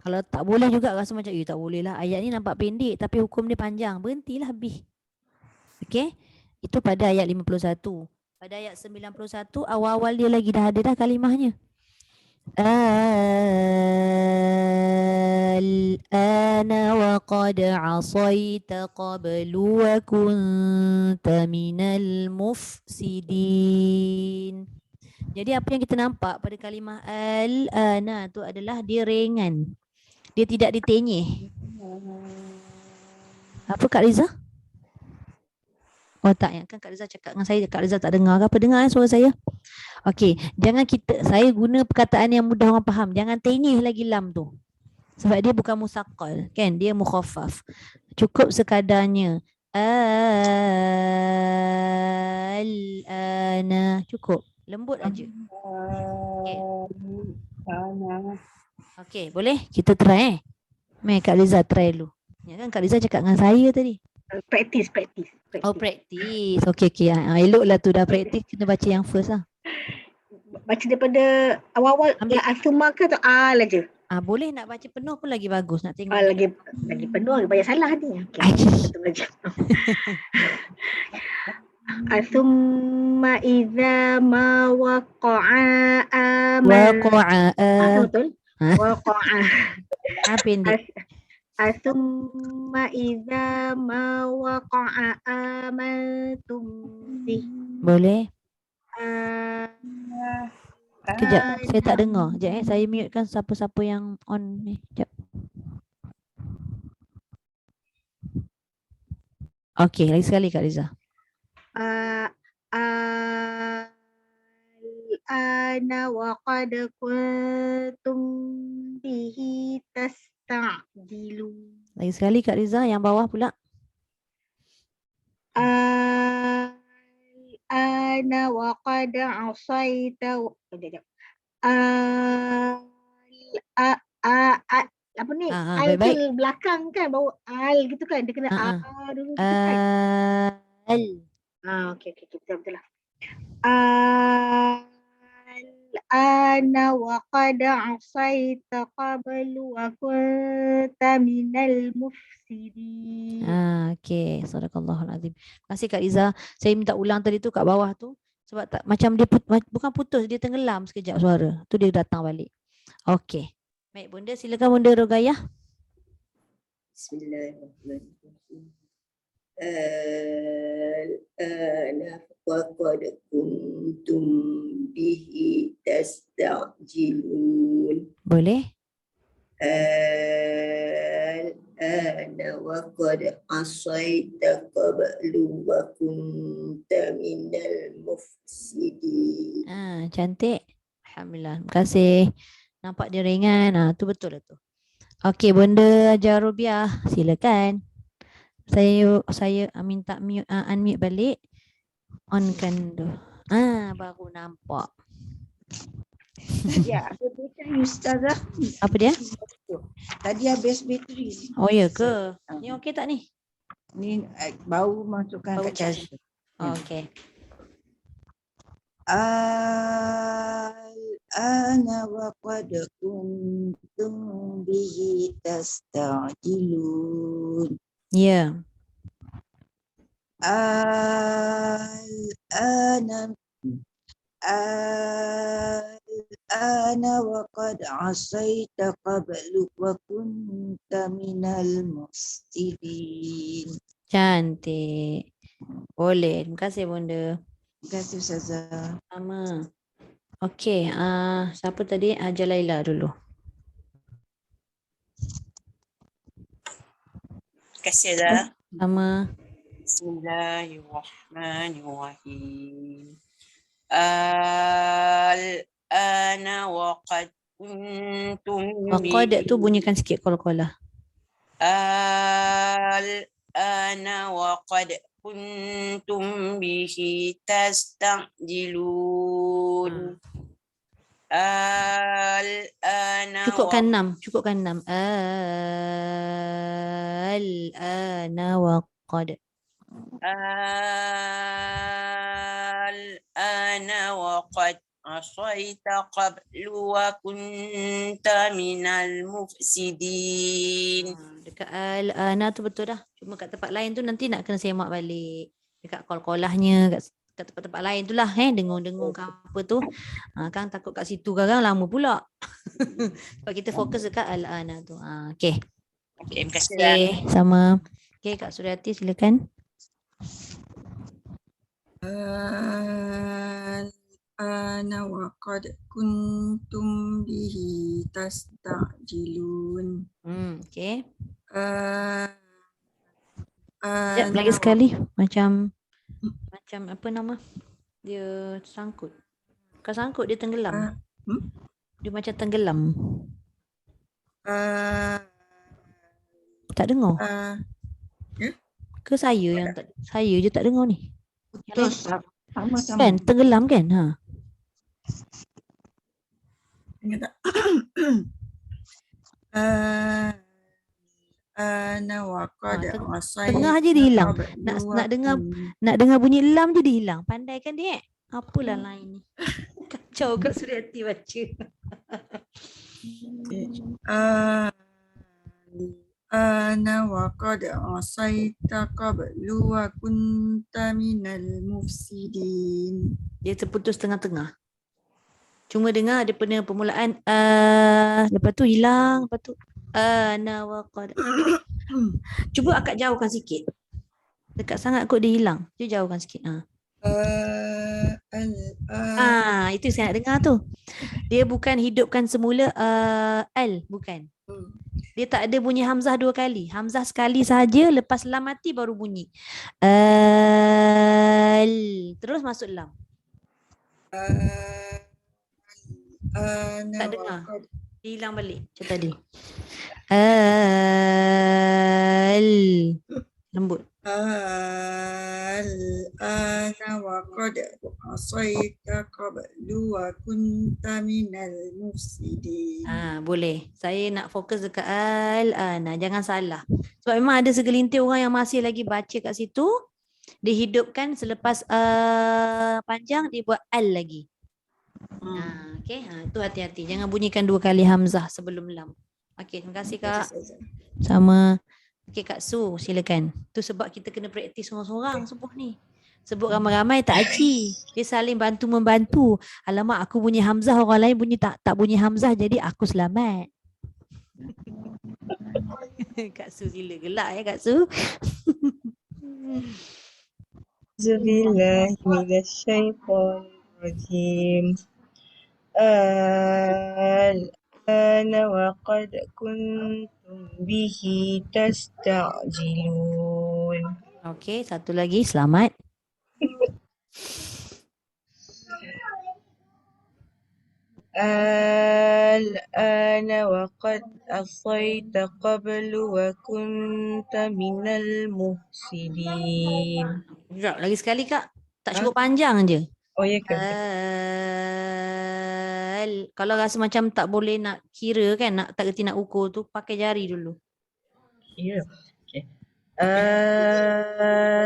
Kalau tak boleh juga rasa macam tak boleh lah. Ayat ni nampak pendek tapi hukum dia panjang. Berhentilah habis. Okey? Itu pada ayat 51. Pada ayat 91 awal-awal dia lagi dah ada dah kalimahnya. Al-ana wa qad asaita qablu wa kunta minal mufsidin. Jadi apa yang kita nampak pada kalimah al-ana tu adalah dia ringan. Dia tidak ditenyih. Apa Kak Riza? Oh tak, kan Kak Riza cakap dengan saya, Kak Riza tak dengar ke apa? Dengar suara saya? Okey, jangan saya guna perkataan yang mudah orang faham. Jangan tenyih lagi lam tu. Sebab dia bukan musaqqal, kan? Dia mukhaffaf. Cukup sekadarnya. Al-ana. Cukup. Lembut aja. Okey, boleh? Kita try Mai Kak Riza try dulu. Ya kan Kak Riza cakap dengan saya tadi. Practice. Oh, practice. Okey. Eloklah tu dah practice. Kena baca yang first lah. Baca daripada awal-awal Ambil. yang asuma ke atau al aja? Boleh nak baca penuh pun lagi bagus. Nak tengok. Lagi penuh, lagi banyak salah ni. Okey. Betul aja. Asumma idza ma waqa'a Waqa'a. betul. Waqa'a. Pendek. Asumma idza ma waqa'a amantum bih. Boleh? Kejap, saya tak dengar. Sekejap saya mutekan siapa-siapa yang on ni. Sekejap. Okey, lagi sekali Kak Riza. Al-ana wa qad kuntum bihi tasta'jilun. Lagi sekali Kak Riza, yang bawah pula. Al-ana wa qad asaita. Apa ni? Al baik-baik. tu belakang kan, bawa al gitu kan. Dia kena dulu gitu kan. Al. Okey, betul lah. Al-ana wa qad asaita qablu wa kunta minal mufsidin. Okey, sadaqallahul azim. Terima kasih Kak Riza. Saya minta ulang tadi tu kat bawah tu sebab tak macam dia bukan putus, dia tenggelam sekejap suara. Tu dia datang balik. Okey. Baik Bunda, silakan Bunda Rogayah. Bismillahirrahmanirrahim. Al-ana wa qad kuntum bihi tasta'jilun. Boleh? Al-ana wa qad asaita qablu wa kunta minal mufsidin. Cantik. Alhamdulillah. Terima kasih. Nampak dia ringan. Tu betul lah tu. Okey, Bunda Hajar Rubiah, silakan. Saya minta mute, unmute balik. On-kan tu. Baru nampak. Ya, ada bateri Ustazah. Apa dia? Tadi habis bateri. Oh ya ke? Ni okey tak ni? Ni baru masukkan Baru kat charger. Okey. Al-ana wa qad kuntum bihi tasta'jilun. Ya. Al-ana wa qad asaita qablu wa kunta minal mufsidin. Cantik. Boleh. Terima kasih Bunda. Terima kasih Ustazah. Sama. Okey, siapa tadi? Jalaila dulu. Terima kasih Azhar. Sama. Bismillahirrahmanirrahim. Al-ana wa qad kuntum Waqad tu bunyikan sikit qalqalah. Al-ana wa qad kuntum bihi tasta'jilun. Al-ana Cukupkan 6. Cukupkan 6. Al-ana wa qad. Al-ana wa qad asaita qablu wa kunta minal mufsidin. Dekat al-ana tu betul dah. Cuma kat tempat lain tu nanti nak kena semak balik. Dekat kol-kolahnya, kat tempat-tempat lain tu lah. Dengung-dengung ke apa tu. Kang takut kat situ kan lama pula. Sebab kita fokus dekat al-ana tu. Okay. Okay, terima kasih. Okay, sama. Okay, Kak Suryati silakan. Ana wa qad kuntum bihi tastajilun. Okay. Ana Lagi sekali. Macam apa nama? Dia sangkut. Bukan sangkut, dia tenggelam. Dia macam tenggelam. Tak dengar. Ke saya yang tak, saya je tak dengar ni. Yang lain. Sama-sama. Kan tenggelam kan? Ingat tak? Ana wa qad asaita Tengah je dia hilang. qablu Nak wa nak dengar bunyi lam je dia hilang. Pandai kan dia? Apalah lain ni. Kacau Kak Suryati baca. Ana wa qad asaita qablu wa kunta minal mufsidin. Dia terputus tengah-tengah. Cuma dengar ada permulaan lepas tu hilang, lepas tu ana wa qad. Cuba akak jauhkan sikit. Dekat sangat kot dia hilang. Dia jauhkan sikit. Itu saya nak dengar tu. Dia bukan hidupkan semula al, bukan. Dia tak ada bunyi hamzah 2 kali. Hamzah sekali sahaja, lepas lam mati baru bunyi. Al. Terus masuk lam. Tak dengar. Dia hilang balik macam tadi. Al. Lembut. Al-ana wa qad asaita qablu wa kunta minal mufsidin. Boleh. Saya nak fokus dekat al-ana. Jangan salah. Sebab memang ada segelintir orang yang masih lagi baca kat situ. Dia hidupkan selepas panjang, dia buat al lagi. Okay. Itu hati-hati. Jangan bunyikan 2 kali hamzah sebelum lam. Okay, terima kasih Kak. Sama. Okay Kak Su, silakan. Tu sebab kita kena praktis seorang-seorang semua ni. Sebut ramai-ramai tak aci. Dia saling bantu-membantu. Alamak, aku bunyi hamzah, orang lain bunyi tak bunyi hamzah, jadi aku selamat. Kak Su sila gelak ya Kak Su. Auzubillahi minasyaitonirrajim. Al-ana wa qad kuntum bihi tastajilun. Okey, satu lagi, selamat. Al-ana wa qad asaita qablu wa kunta minal muhsidin. Sekejap, lagi sekali Kak. Tak cukup panjang je. Oh ya ke? Kalau rasa macam tak boleh nak kira kan, tak kerti nak ukur tu, pakai jari dulu. Ya. Okay.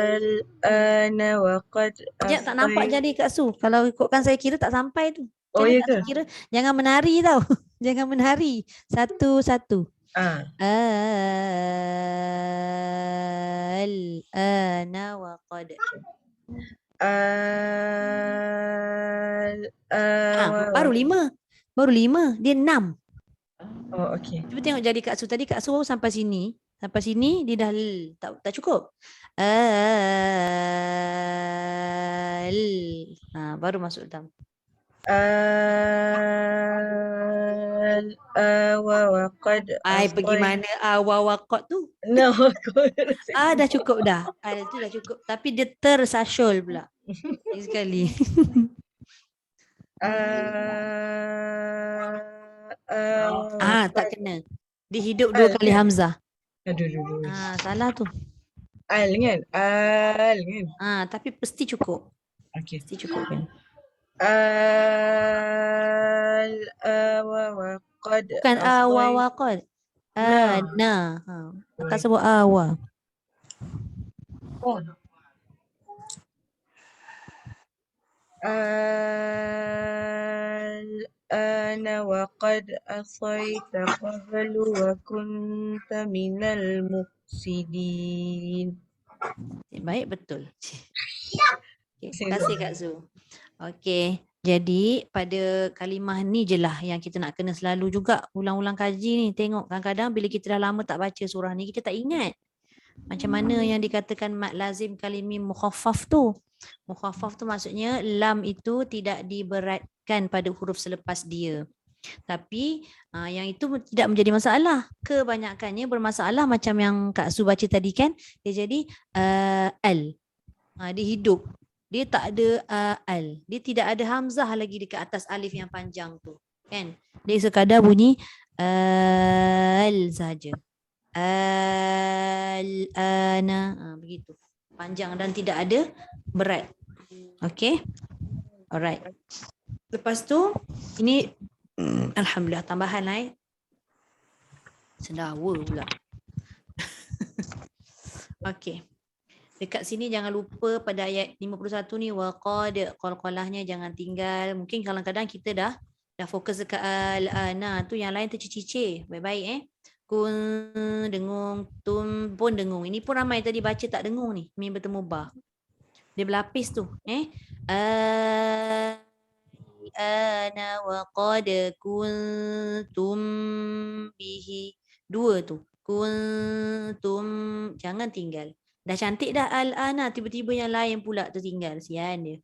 Al-ana wa qad Sekejap, tak nampak jari Kak Su. Kalau ikutkan saya kira tak sampai tu. Oh ya ke? Kira, jangan menari tau. Jangan menari. Satu-satu. Al-ana wa qad. Baru 5. Baru 5. Dia 6. Oh, okey. Cuba tengok jari Kak Su. Tadi Kak Su sampai sini. Sampai sini dia dah tak cukup. Baru masuk dalam. Wa qad. Pergi mana awawaqat tu? No. Dah cukup dah. Itu dah cukup. Tapi dia tersasyul pula. Ini sekali. Tak kena. Dia hidup 2 kali hamzah. Aduh. Salah tu. Al kan? Tapi pasti cukup. Okey. Pasti cukup kan. Al-awa wa qad Bukan awa asai. wa qad. Nah. Ana. Kakak sebut awa. Oh. Al-ana wa qad asaita qablu wa kunta minal mufsidin. Baik, betul. Okay, terima kasih Kak Zu. Okey, jadi pada kalimah ni je lah yang kita nak kena selalu juga ulang-ulang kaji ni. Tengok kadang-kadang bila kita dah lama tak baca surah ni, kita tak ingat macam mana yang dikatakan mad lazim kalimi mukhaffaf tu. Mukhaffaf tu maksudnya lam itu tidak diberatkan pada huruf selepas dia. Tapi yang itu tidak menjadi masalah. Kebanyakannya bermasalah macam yang Kak Su baca tadi kan. Dia jadi al. Dia hidup. Dia tak ada al. Dia tidak ada hamzah lagi dekat atas alif yang panjang tu. Kan? Dia sekadar bunyi al saja. Al-ana. Begitu. Panjang dan tidak ada berat. Okay. Alright. Lepas tu, ini alhamdulillah tambahan lah. Sendawa pula. Okay. Dekat sini jangan lupa pada ayat 51 ni waqad, qalqalahnya jangan tinggal. Mungkin kadang-kadang kita dah fokus dekat al-ana tu, yang lain tercicir. Baik-baik kun dengung, tum pun dengung. Ini pun ramai tadi baca tak dengung ni. Mim bertemu ba. Dia berlapis tu. Ana wa qad kuntum bihi. Dua tu. Kuntum. Jangan tinggal. Dah cantik dah al-ana. Tiba-tiba yang lain pula tertinggal. Sian dia.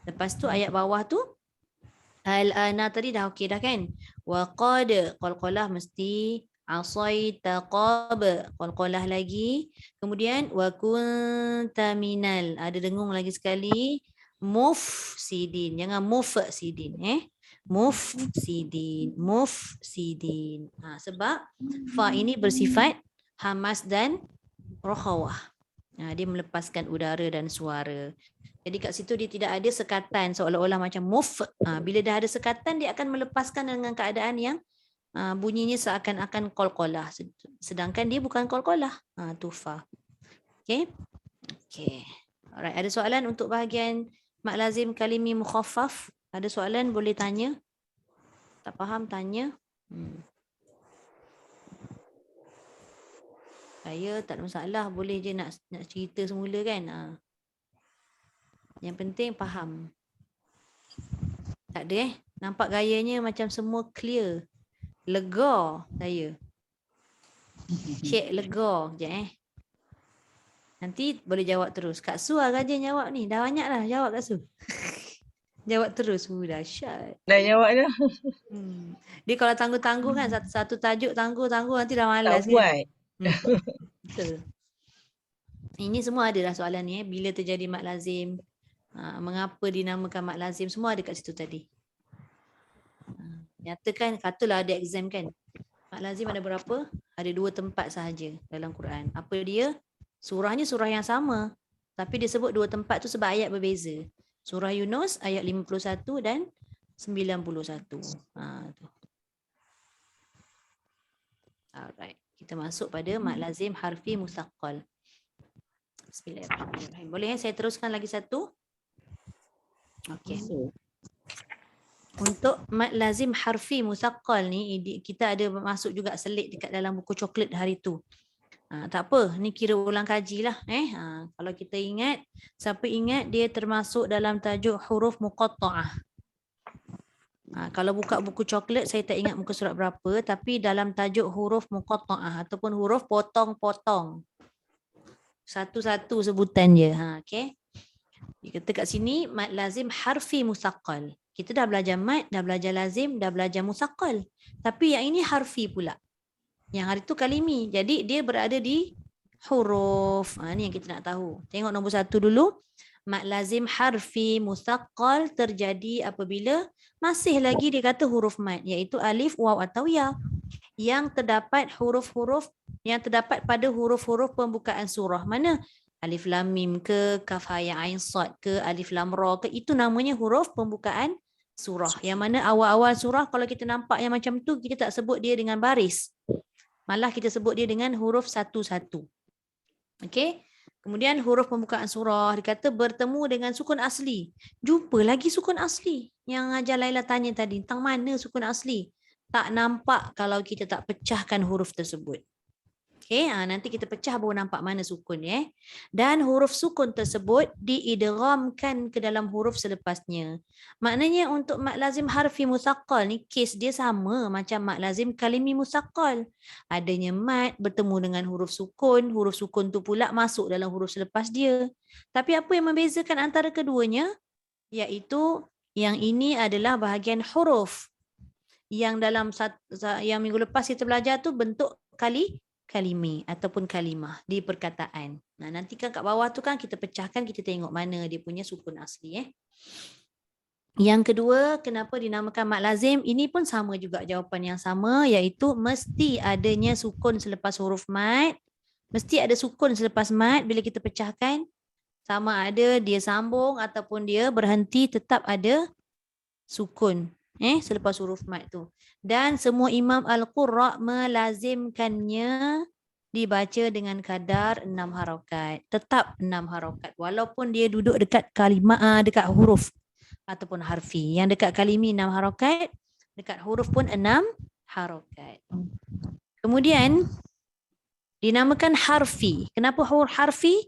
Lepas tu ayat bawah tu. Al-ana tadi dah okey dah kan. Wa qad. Qalqalah mesti asaita qab. Qalqalah lagi. Kemudian wa kunta minal. Ada dengung lagi sekali. Mufsidin. Jangan mufsidin. Mufsidin. Mufsidin. Sebab fa ini bersifat hamas dan rokhawah. Dia melepaskan udara dan suara. Jadi kat situ dia tidak ada sekatan seolah-olah macam muf. Bila dah ada sekatan dia akan melepaskan dengan keadaan yang bunyinya seakan-akan qalqalah. Sedangkan dia bukan qalqalah. Tufa. Okay. Okay. Alright. Ada soalan untuk bahagian mak lazim kalimi mukhaffaf? Ada soalan boleh tanya? Tak faham tanya? Saya tak ada masalah. Boleh je nak cerita semula kan? Yang penting faham. Tak ada nampak gayanya macam semua clear. Lega saya. Cik lega. Sekejap Nanti boleh jawab terus. Kak Su lah rajin jawab ni. Dah banyak dah jawab Kak Su. Jawab terus. Dahsyat. Dah jawab dah. Dia kalau tangguh-tangguh kan. Satu tajuk tangguh-tangguh nanti dah malas. Tak buat. Betul. Ini semua ada dah soalan ni. Bila terjadi mad lazim. Mengapa dinamakan mad lazim. Semua ada kat situ tadi. Nyatakan katalah ada exam kan. Mad lazim ada berapa? Ada 2 tempat sahaja dalam Quran. Apa dia? Surahnya surah yang sama. Tapi dia sebut 2 tempat tu sebab ayat berbeza. Surah Yunus ayat 51 dan 91. Tu. Alright. Kita masuk pada mad lazim harfi musaqqal. Bismillahirrahmanirrahim. Boleh saya teruskan lagi satu? Okey. Untuk mad lazim harfi musaqqal ni kita ada masuk juga selit dekat dalam buku coklat hari tu. Tak apa, ni kira ulang kaji lah. Kalau kita ingat, siapa ingat dia termasuk dalam tajuk huruf muqatta'ah. Kalau buka buku coklat, saya tak ingat muka surat berapa, tapi dalam tajuk huruf muqatta'ah ataupun huruf potong-potong. Satu-satu sebutan je. Okay. Dia kata kat sini, mad lazim harfi musaqqal. Kita dah belajar mad, dah belajar lazim, dah belajar musaqqal. Tapi yang ini harfi pula. Yang hari tu kalimi. Jadi dia berada di huruf. Ni yang kita nak tahu. Tengok nombor 1 dulu. Mad lazim harfi musaqqal terjadi apabila masih lagi dia kata huruf mad. Iaitu alif, waw atau ya. Yang terdapat huruf-huruf yang terdapat pada huruf-huruf pembukaan surah. Mana? Alif lam mim ke, kaf ha ya ain sad ke, alif lam ra ke, itu namanya huruf pembukaan surah. Yang mana awal-awal surah kalau kita nampak yang macam tu, kita tak sebut dia dengan baris. Malah kita sebut dia dengan huruf satu-satu. Okey. Kemudian huruf pembukaan surah dikata bertemu dengan sukun asli. Jumpa lagi sukun asli. Yang Ajar Laila tanya tadi, tentang mana sukun asli? Tak nampak kalau kita tak pecahkan huruf tersebut. Okey, nanti kita pecah baru nampak mana sukun ya. Dan huruf sukun tersebut diidghamkan ke dalam huruf selepasnya. Maknanya untuk mad lazim harfi musaqqal ni kes dia sama macam mad lazim kalimi musaqqal. Adanya mad bertemu dengan huruf sukun tu pula masuk dalam huruf selepas dia. Tapi apa yang membezakan antara keduanya? Iaitu yang ini adalah bahagian huruf. Yang dalam yang minggu lepas kita belajar tu bentuk kalimi ataupun kalimah di perkataan. Nah, nanti kan kat bawah tu kan kita pecahkan, kita tengok mana dia punya sukun asli. Yang kedua, kenapa dinamakan mad lazim? Ini pun sama juga jawapan yang sama, iaitu mesti adanya sukun selepas huruf mad. Mesti ada sukun selepas mad bila kita pecahkan. Sama ada dia sambung ataupun dia berhenti, tetap ada sukun selepas huruf mad tu. Dan semua imam al-qurra melazimkannya dibaca dengan kadar 6 harakat. Tetap 6 harakat walaupun dia duduk dekat kalimah, dekat huruf ataupun harfi. Yang dekat kalimi 6 harakat, dekat huruf pun 6 harakat. Kemudian dinamakan harfi. Kenapa huruf harfi?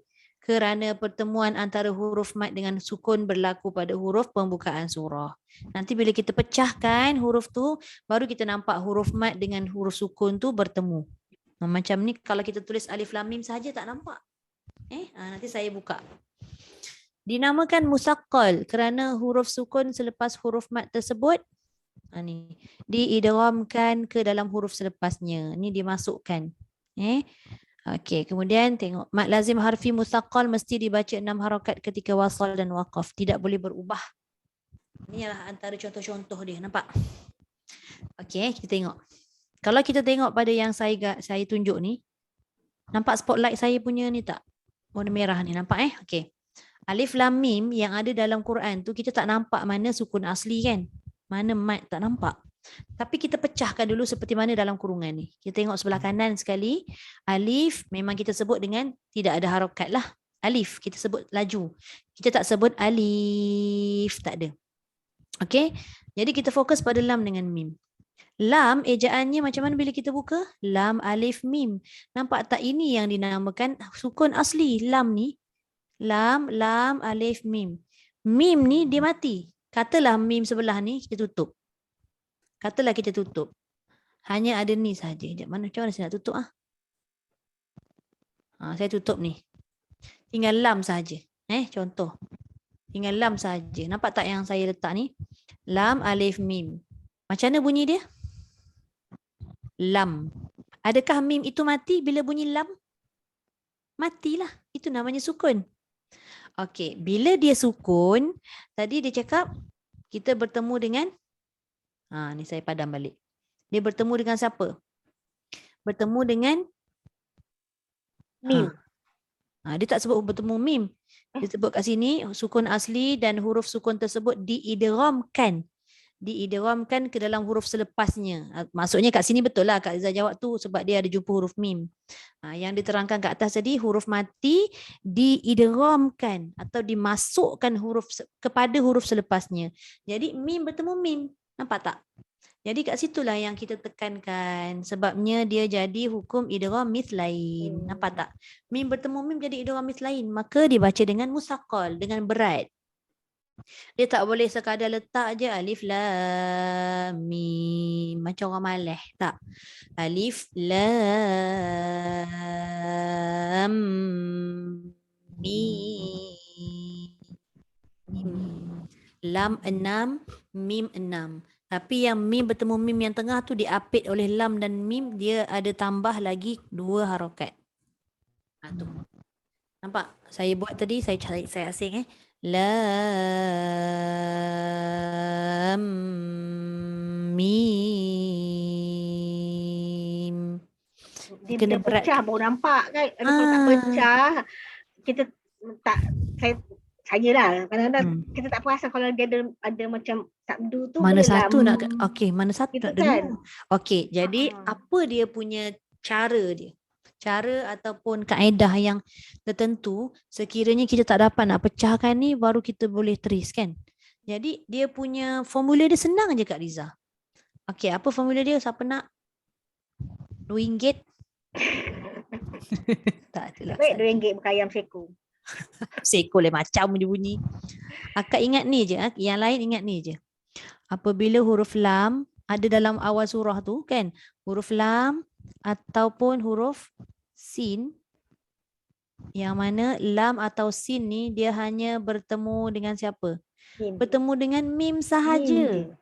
Kerana pertemuan antara huruf mad dengan sukun berlaku pada huruf pembukaan surah. Nanti bila kita pecahkan huruf tu, baru kita nampak huruf mad dengan huruf sukun tu bertemu. Macam ni kalau kita tulis alif lam mim saja tak nampak. Nanti saya buka. Dinamakan musaqqal kerana huruf sukun selepas huruf mad tersebut diidghamkan ke dalam huruf selepasnya. Ni dimasukkan. Okey, kemudian tengok mad lazim harfi musaqqal mesti dibaca 6 harakat ketika wasal dan waqaf, tidak boleh berubah. Ini adalah antara contoh-contoh dia, nampak? Okey, kita tengok. Kalau kita tengok pada yang saya tunjuk ni, nampak spotlight saya punya ni tak? Warna merah ni, nampak Okey. Alif lam mim yang ada dalam Quran tu kita tak nampak mana sukun asli kan? Mana mad tak nampak. Tapi kita pecahkan dulu seperti mana dalam kurungan ni. Kita tengok sebelah kanan sekali. Alif memang kita sebut dengan tidak ada harakat lah. Alif kita sebut laju. Kita tak sebut alif, tak ada. Okey. Jadi kita fokus pada lam dengan mim. Lam ejaannya macam mana bila kita buka? Lam alif mim. Nampak tak ini yang dinamakan sukun asli. Lam ni. Lam alif mim. Mim ni dia mati. Katalah mim sebelah ni kita tutup. Katalah kita tutup. Hanya ada ni saja. Macam mana saya nak tutup saya tutup ni. Tinggal lam saja. Contoh. Tinggal lam saja. Nampak tak yang saya letak ni? Lam alif mim. Macam mana bunyi dia? Lam. Adakah mim itu mati bila bunyi lam? Matilah. Itu namanya sukun. Okey, bila dia sukun, tadi dia cakap kita bertemu dengan ni saya padam balik. Dia bertemu dengan siapa? Bertemu dengan mim. Dia tak sebut bertemu mim. Dia sebut kat sini sukun asli dan huruf sukun tersebut diidghamkan. Diidghamkan ke dalam huruf selepasnya. Maksudnya kat sini betul lah Kak Izzah jawab tu sebab dia ada jumpa huruf mim. Yang diterangkan kat atas tadi huruf mati diidghamkan atau dimasukkan huruf kepada huruf selepasnya. Jadi mim bertemu mim. Nampak tak? Jadi kat situlah yang kita tekankan. Sebabnya dia jadi hukum idgham mithlain. Nampak tak? Mim bertemu mim jadi idgham mithlain. Maka dibaca dengan musaqqal, dengan berat. Dia tak boleh sekadar letak je alif lam mim. Macam orang malas. Tak. Alif lam mim. Lam 6, mim 6. Tapi yang mim bertemu mim yang tengah tu diapit oleh lam dan mim, dia ada tambah lagi 2 harakat. Tu. Nampak? Saya buat tadi, saya asing Lam mim. Dia kena pecah baru nampak kan. Kalau tak pecah kita tak saya lah kadang-kadang Hmm. kita tak perasan kalau dia ada macam sabdu tu Mana bolehlah, satu nak okey, mana satu gitu nak kan. dengar. Okey, jadi apa dia punya cara dia? Cara ataupun kaedah yang tertentu sekiranya kita tak dapat nak pecahkan ni baru kita boleh trace kan. Jadi dia punya formula dia senang je Kak Riza. Okey, apa formula dia? Siapa nak? RM2? Tak adalah. Baik RM2 bukan ayam seko. Seekor lain macam dia bunyi. Akak ingat ni je, yang lain ingat ni je. Apabila huruf lam ada dalam awal surah tu kan, huruf lam ataupun huruf sin, yang mana lam atau sin ni dia hanya bertemu dengan siapa? Bertemu dengan mim sahaja.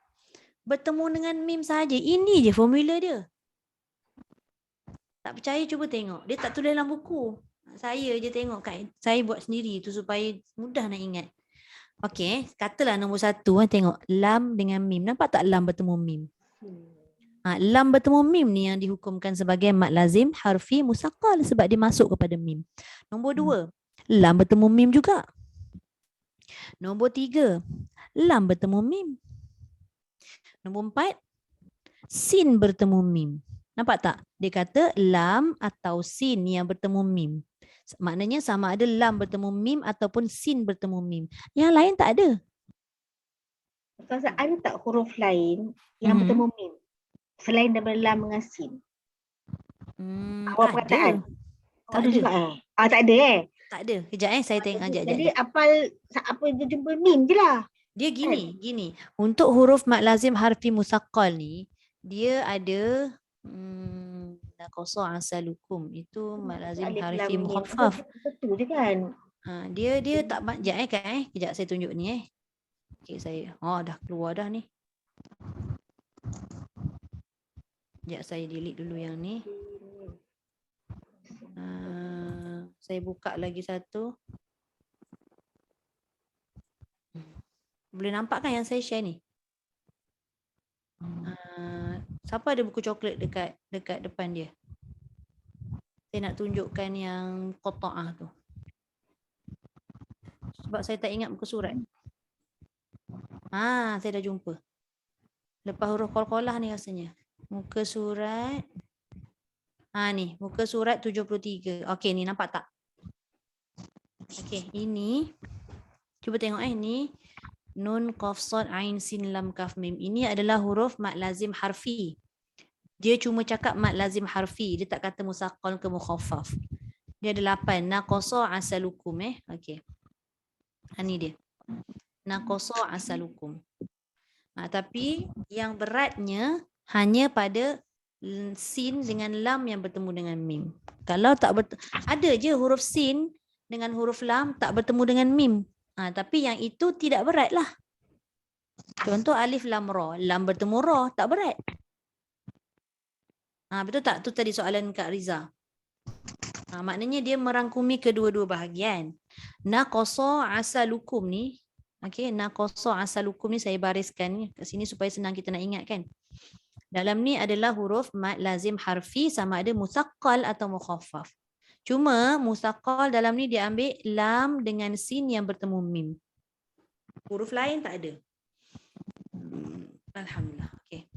Bertemu dengan mim sahaja. Ini je formula dia. Tak percaya cuba tengok. Dia tak tulis dalam buku. Saya je tengok kat saya buat sendiri tu supaya mudah nak ingat. Okey, katalah nombor 1 tengok lam dengan mim. Nampak tak lam bertemu mim? Lam bertemu mim ni yang dihukumkan sebagai mad lazim harfi musaqqal sebab dia masuk kepada mim. Nombor 2, lam bertemu mim juga. Nombor 3, lam bertemu mim. Nombor 4, sin bertemu mim. Nampak tak? Dia kata lam atau sin yang bertemu mim. Maknanya sama ada lam bertemu mim ataupun sin bertemu mim. Yang lain tak ada. Ustazah, ada tak huruf lain yang bertemu mim selain daripada lam dengan sin? Awal perkataan. Tak ada. Tak ada Tak ada. Kejap saya tengok sekejap. Jadi apa dia jumpa mim je lah. Dia gini. Untuk huruf mad lazim harfi musaqqal ni, dia ada qasa asalukum. Itu mad lazim harfi mukhaffaf. Betul je kan. Dia tak sekejap kan. Kejap saya tunjuk ni Okey saya. Dah keluar dah ni. Sekejap saya delete dulu yang ni. Saya buka lagi satu. Boleh nampak kan yang saya share ni? Siapa ada buku coklat dekat depan dia? Saya nak tunjukkan yang qata'ah tu. Sebab saya tak ingat muka surat. Saya dah jumpa. Lepas huruf qalqalah ni rasanya. Muka surat. Ni, muka surat 73. Okey, ni nampak tak? Okey, ini. Cuba tengok ni. Nun, qaf, sad, ain, sin, lam, kaf, mim. Ini adalah huruf mad lazim harfi. Dia cuma cakap mad lazim harfi. Dia tak kata musaqqal ke mukhaffaf. Dia ada 8. Naqasa asalukum Okey. Ini dia. Naqasa asalukum. Tapi yang beratnya hanya pada sin dengan lam yang bertemu dengan mim. Kalau tak ada je huruf sin dengan huruf lam tak bertemu dengan mim. Tapi yang itu tidak berat lah. Contoh alif lam ra. Lam bertemu ra, tak berat. Betul tak? Tu tadi soalan Kak Riza. Maknanya dia merangkumi kedua-dua bahagian. Naqasa asalukum ni. Okey, naqasa asalukum ni saya bariskan ni kat sini supaya senang kita nak ingat kan. Dalam ni adalah huruf mad lazim harfi sama ada musaqqal atau mukhaffaf. Cuma musaqqal dalam ni dia ambil lam dengan sin yang bertemu mim. Huruf lain tak ada. Alhamdulillah. Okey.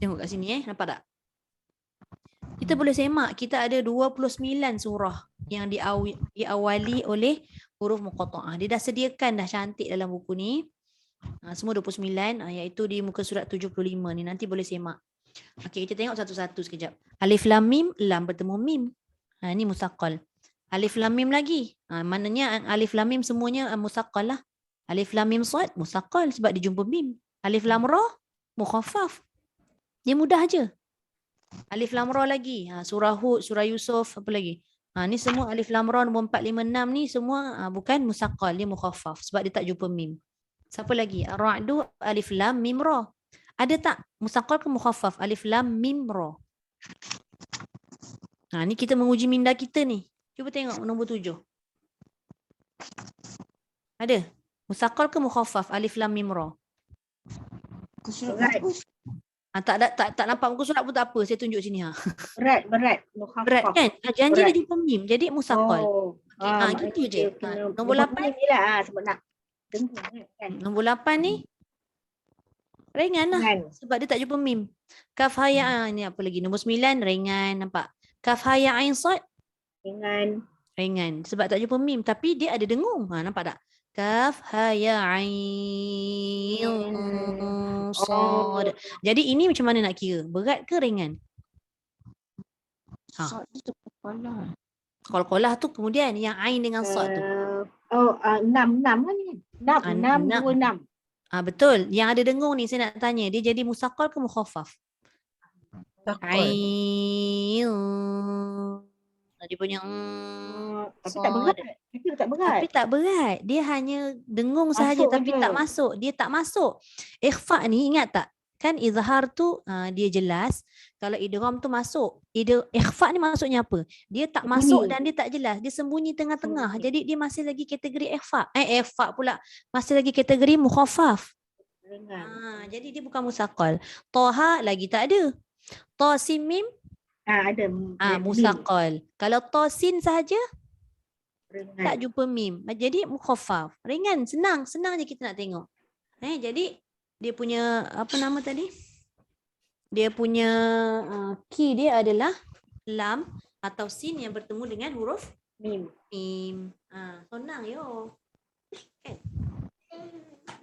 Tengok kat sini nampak tak? Kita boleh semak kita ada 29 surah yang diawali oleh huruf muqatta'ah. Dia dah sediakan dah cantik dalam buku ni. Semua 29 iaitu di muka surat 75 ni. Nanti boleh semak. Okey, kita tengok satu-satu sekejap. Alif lam mim, lam bertemu mim. Ni musaqqal. Alif lam mim lagi. Maknanya alif lam mim semuanya musaqqal lah. Alif lam mim sad musaqqal sebab dia jumpa mim. Alif lam ra mukhaffaf. Dia mudah aje. Alif lam ra lagi. Surah Hud, surah Yusuf, apa lagi? Ni semua alif lam ra nombor 4, 5, 6 ni semua bukan musaqqal, dia mukhaffaf sebab dia tak jumpa mim. Siapa lagi? Ar-Ra'du alif lam mim ra. Ada tak musaqqal ke mukhaffaf? Alif lam mim ra. Ni kita menguji minda kita ni. Cuba tengok nombor 7. Ada? Musaqqal ke mukhaffaf? Alif lam mim ra. Tak nampak muka surat pun tak apa. Saya tunjuk sini Berat. Berat kan? Janji dia jumpa mim. Jadi musaqqal. Gitu je. dia kena Nombor 8. ni lah sebab nak dengung kan. Nombor 8 ni ringan lah. Kan. Sebab dia tak jumpa mim. Kaf ha ya ni apa lagi? Nombor 9 ringan, nampak? Kaf ha ya ain sad Dengan ringan sebab tak jumpa mim tapi dia ada dengung. Nampak tak? Kaf ha ya ain sad. Jadi ini macam mana nak kira? Berat ke ringan? Sod itu kepala. Qalqalah tu kemudian yang ain dengan sad tu. 6 kan ni? 6 enam. 2 6. Betul. Yang ada dengung ni saya nak tanya, dia jadi musaqqal ke mukhaffaf? Takut. Ain. Dia punya Tapi tak berat. Tapi tak berat. Tapi tak berat. Dia hanya dengung sahaja Masuk tapi je. tak masuk. Dia tak masuk. Ikhfa ni ingat tak? Kan izhar tu dia jelas. Kalau idgham tu masuk. Ikhfa ni maksudnya apa? Dia tak Sembunyi. masuk dan dia tak jelas. Dia sembunyi tengah-tengah. Sembunyi. Jadi dia masih lagi kategori ikhfa. Ikhfa pula. Masih lagi kategori mukhaffaf. Ringan. Jadi dia bukan musaqqal. Toha lagi tak ada. Ta sin mim Ada. musaqqal. Kalau ta sin sahaja Ringan. tak jumpa mim. Jadi mukhaffaf. Ringan, senang je kita nak tengok. Jadi dia punya apa nama tadi? Dia punya key dia adalah lam atau sin yang bertemu dengan huruf Mim. mim. Senang yo. Kan?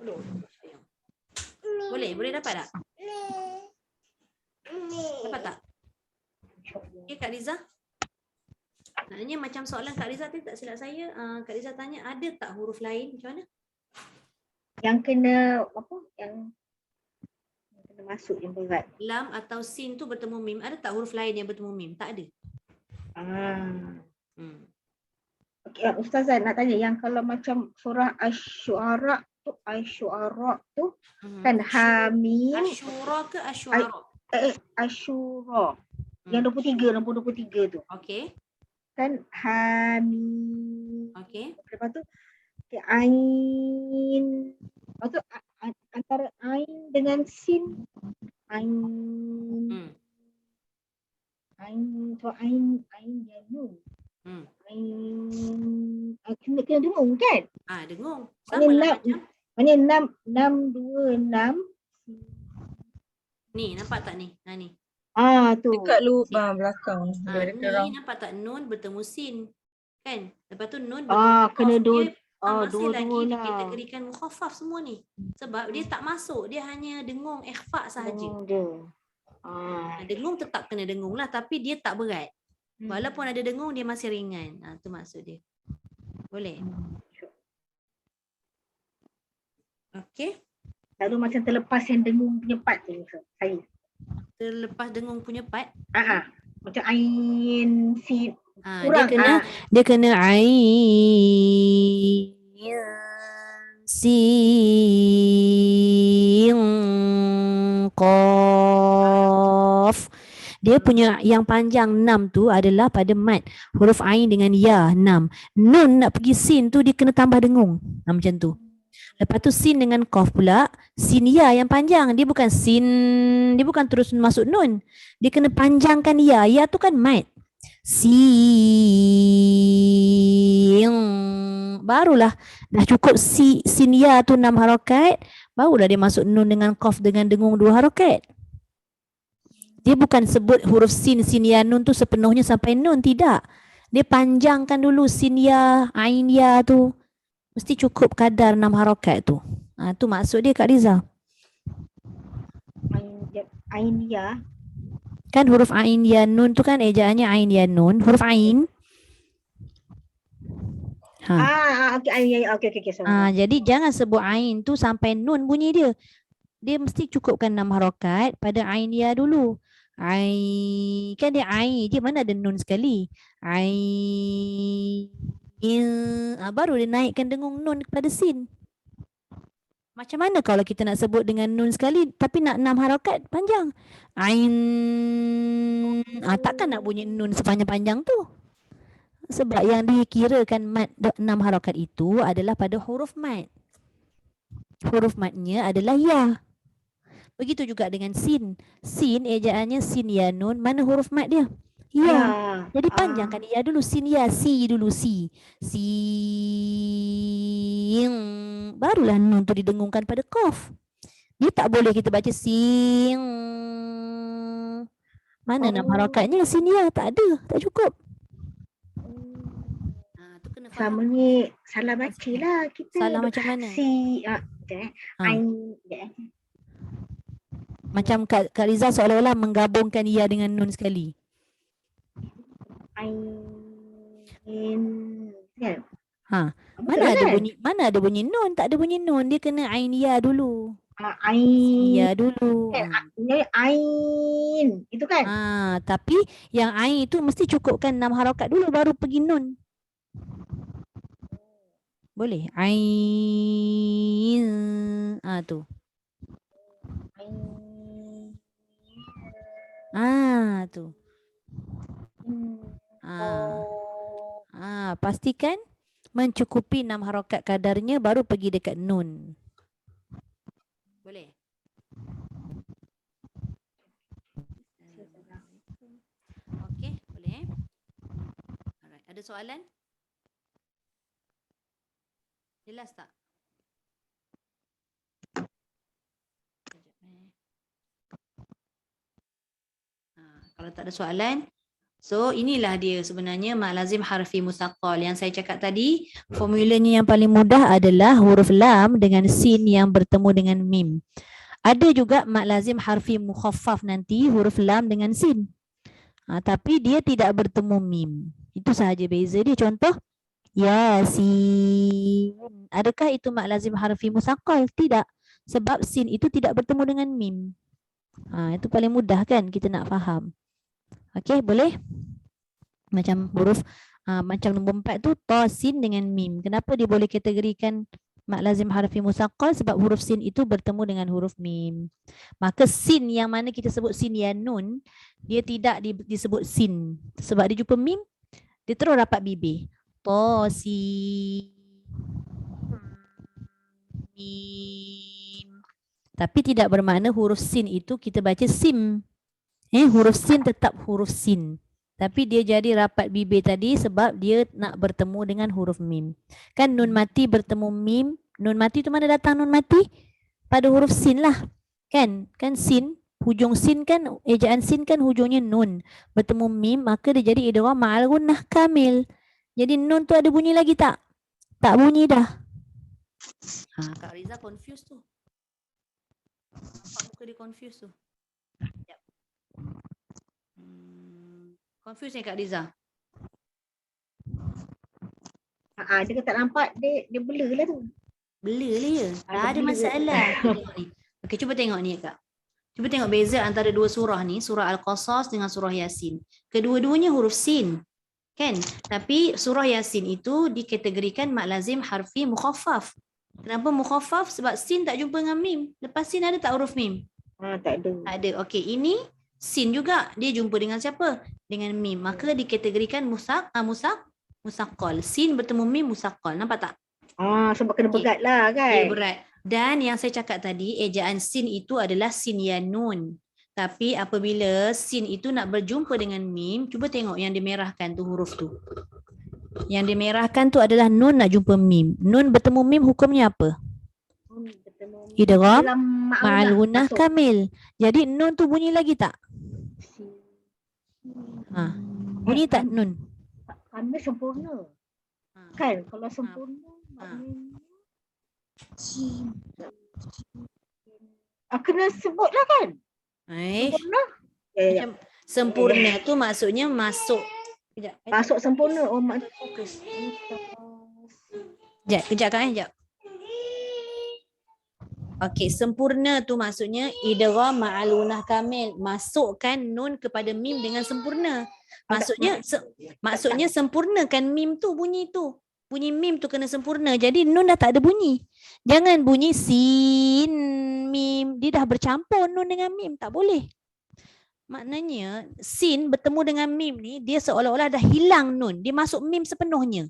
Aduh, sayang. Boleh dapat tak? Dapat tak? Okay, Kak Riza. Maknanya macam soalan Kak Riza tadi tak silap saya, Kak Riza tanya ada tak huruf lain macam mana? Yang kena apa? Yang kena masuk yang berat. Lam atau sin tu bertemu mim, ada tak huruf lain yang bertemu mim? Tak ada. Okey, Ustazah nak tanya yang kalau macam surah Asy-Syu'ara tu kan hamim Asyura ke asyuara? Asyura. Yang 23, nombor 23 tu. Okey. Kan hamim. Okey. Lepas tu ain. Lepas tu antara ain dengan sin. Ain. Ain dia nun. Ain kena dengung kan? Dengung. Sama lah macam. Maknanya 6 2 6. Ni nampak tak ni? Ni. Tu. Dekat lubang belakang. Dari Ni kerang. nampak tak nun bertemu sin. Kan? Lepas tu nun Kena dua. Masih dua-dua lagi lah. dikategorikan mukhaffaf semua ni. Sebab dia tak masuk. Dia hanya dengung ikhfa sahaja. Dengung dia. Dengung tetap kena dengung lah. Tapi dia tak berat. Walaupun ada dengung dia masih ringan. Tu maksud dia. Boleh? Okey. Lalu macam terlepas yang dengung punya part tu saya. Terlepas dengung punya part. Macam ain sin. Dia kena ain sin qaf. Dia punya yang panjang 6 tu adalah pada mat. Huruf ain dengan ya 6. Nun nak pergi sin tu dia kena tambah dengung. Macam tu. Lepas tu sin dengan qaf pula. Sin ya yang panjang. Dia bukan sin. Dia bukan terus masuk nun. Dia kena panjangkan ya. Ya tu kan mat. Sin. Barulah dah cukup sin ya tu 6 harakat. Barulah dia masuk nun dengan qaf dengan dengung 2 harakat. Dia bukan sebut huruf sin ya nun tu sepenuhnya sampai nun. Tidak. Dia panjangkan dulu sin ya, ain ya tu. Mesti cukup kadar 6 harakat tu. Tu maksud dia Kak Riza. Ain ya. Kan huruf ain ya nun tu kan ejaannya ain ya nun. Huruf ain. Okey ain ya. Okey. Jadi jangan sebut ain tu sampai nun bunyi dia. Dia mesti cukupkan 6 harakat pada ain ya dulu. Ain. Kan dia ain. Dia mana ada nun sekali. Ain. Baru dia naikkan dengung nun kepada sin. Macam mana kalau kita nak sebut dengan nun sekali tapi nak 6 harakat panjang? Ain. Takkan nak bunyi nun sepanjang-panjang tu. Sebab yang dikirakan mat 6 harakat itu adalah pada huruf mat. Huruf matnya adalah ya. Begitu juga dengan sin. Sin ejaannya sin ya nun. Mana huruf mat dia? Ya. Ya. Jadi panjangkan ya dulu sin ya, si dulu si. Sin. Barulah nun tu didengungkan pada qaf. Dia tak boleh kita baca sin. Mana nama harakatnya sin ya? Tak ada, tak cukup. Tu kena faham. Sama ni salah baca lah kita. Salah macam mana? Ain. Macam Kak Riza seolah-olah menggabungkan ya dengan nun sekali. Ain. Kan? Mana ada bunyi nun? Tak ada bunyi nun. Dia kena ain ya dulu. Ain. Ya dulu. Ain. Itu kan? Tapi yang ain itu mesti cukupkan 6 harakat dulu baru pergi nun. Boleh. Ain. Tu. Tu. Pastikan mencukupi 6 harakat kadarnya baru pergi dekat nun. Boleh? Okey, boleh. Alright, ada soalan? Jelas tak? Kalau tak ada soalan, so inilah dia sebenarnya mak lazim harfi musaqqal yang saya cakap tadi. Formulanya yang paling mudah adalah huruf lam dengan sin yang bertemu dengan mim. Ada juga mak lazim harfi mukhaffaf nanti huruf lam dengan sin. Tapi dia tidak bertemu mim. Itu sahaja beza dia. Contoh Yasin. Adakah itu mak lazim harfi musaqqal? Tidak. Sebab sin itu tidak bertemu dengan mim. Itu paling mudah kan kita nak faham. Okey, boleh? Macam huruf macam nombor 4 tu ta sin dengan mim. Kenapa dia boleh kategorikan mak lazim harfi musaqqal? Sebab huruf sin itu bertemu dengan huruf mim. Maka sin yang mana kita sebut sin ya nun, dia tidak disebut sin. Sebab dia jumpa mim, dia terus rapat bibir. Ta sin mim. Tapi tidak bermakna huruf sin itu kita baca sim. Huruf sin tetap huruf sin. Tapi dia jadi rapat bibir tadi sebab dia nak bertemu dengan huruf mim. Kan nun mati bertemu mim. Nun mati tu mana datang nun mati? Pada huruf sin lah. Kan sin. Hujung sin kan, ejaan sin kan hujungnya nun. Bertemu mim maka dia jadi idgham ma'al gunnah kamil. Jadi nun tu ada bunyi lagi tak? Tak bunyi dah. Kak Riza confused tu. Nampak muka dia confused tu. Sekejap. Confused ni Kak Riza? Dia tak nampak, dia blur lah tu. Blur lah ya? Tak ada masalah. Okey, cuba tengok ni Kak. Cuba tengok beza antara dua surah ni, surah Al-Qasas dengan surah Yasin. Kedua-duanya huruf sin. Kan? Tapi surah Yasin itu dikategorikan mak lazim harfi mukhaffaf. Kenapa mukhaffaf? Sebab sin tak jumpa dengan mim. Lepas sin ada tak huruf mim? Tak ada. Tak ada. Okey, ini sin juga. Dia jumpa dengan siapa? Dengan mim. Maka dikategorikan musaqqal. Sin bertemu mim musaqqal. Nampak tak? Sebab kena berat lah kan? Dia berat. Dan yang saya cakap tadi, ejaan sin itu adalah sin ya nun. Tapi apabila sin itu nak berjumpa dengan mim, cuba tengok yang dimerahkan tu huruf tu. Yang dimerahkan tu adalah nun nak jumpa mim. Nun bertemu mim hukumnya apa? Idgham ma'al gunnah kamil. Jadi nun tu bunyi lagi tak? Bunyi tak nun? Kamil sempurna. Kan? Kalau sempurna maknanya kena sebut lah kan? Sempurna? Macam sempurna tu maksudnya masuk. Kejap. Masuk sempurna. Fokus. Kejap kan? Kejap. Okey, sempurna tu maksudnya idgham ma'al gunnah kamil. Masukkan nun kepada mim dengan sempurna. Maksudnya sempurnakan mim tu bunyi tu. Bunyi mim tu kena sempurna. Jadi nun dah tak ada bunyi. Jangan bunyi sin mim. Dia dah bercampur nun dengan mim. Tak boleh. Maknanya sin bertemu dengan mim ni dia seolah-olah dah hilang nun. Dia masuk mim sepenuhnya.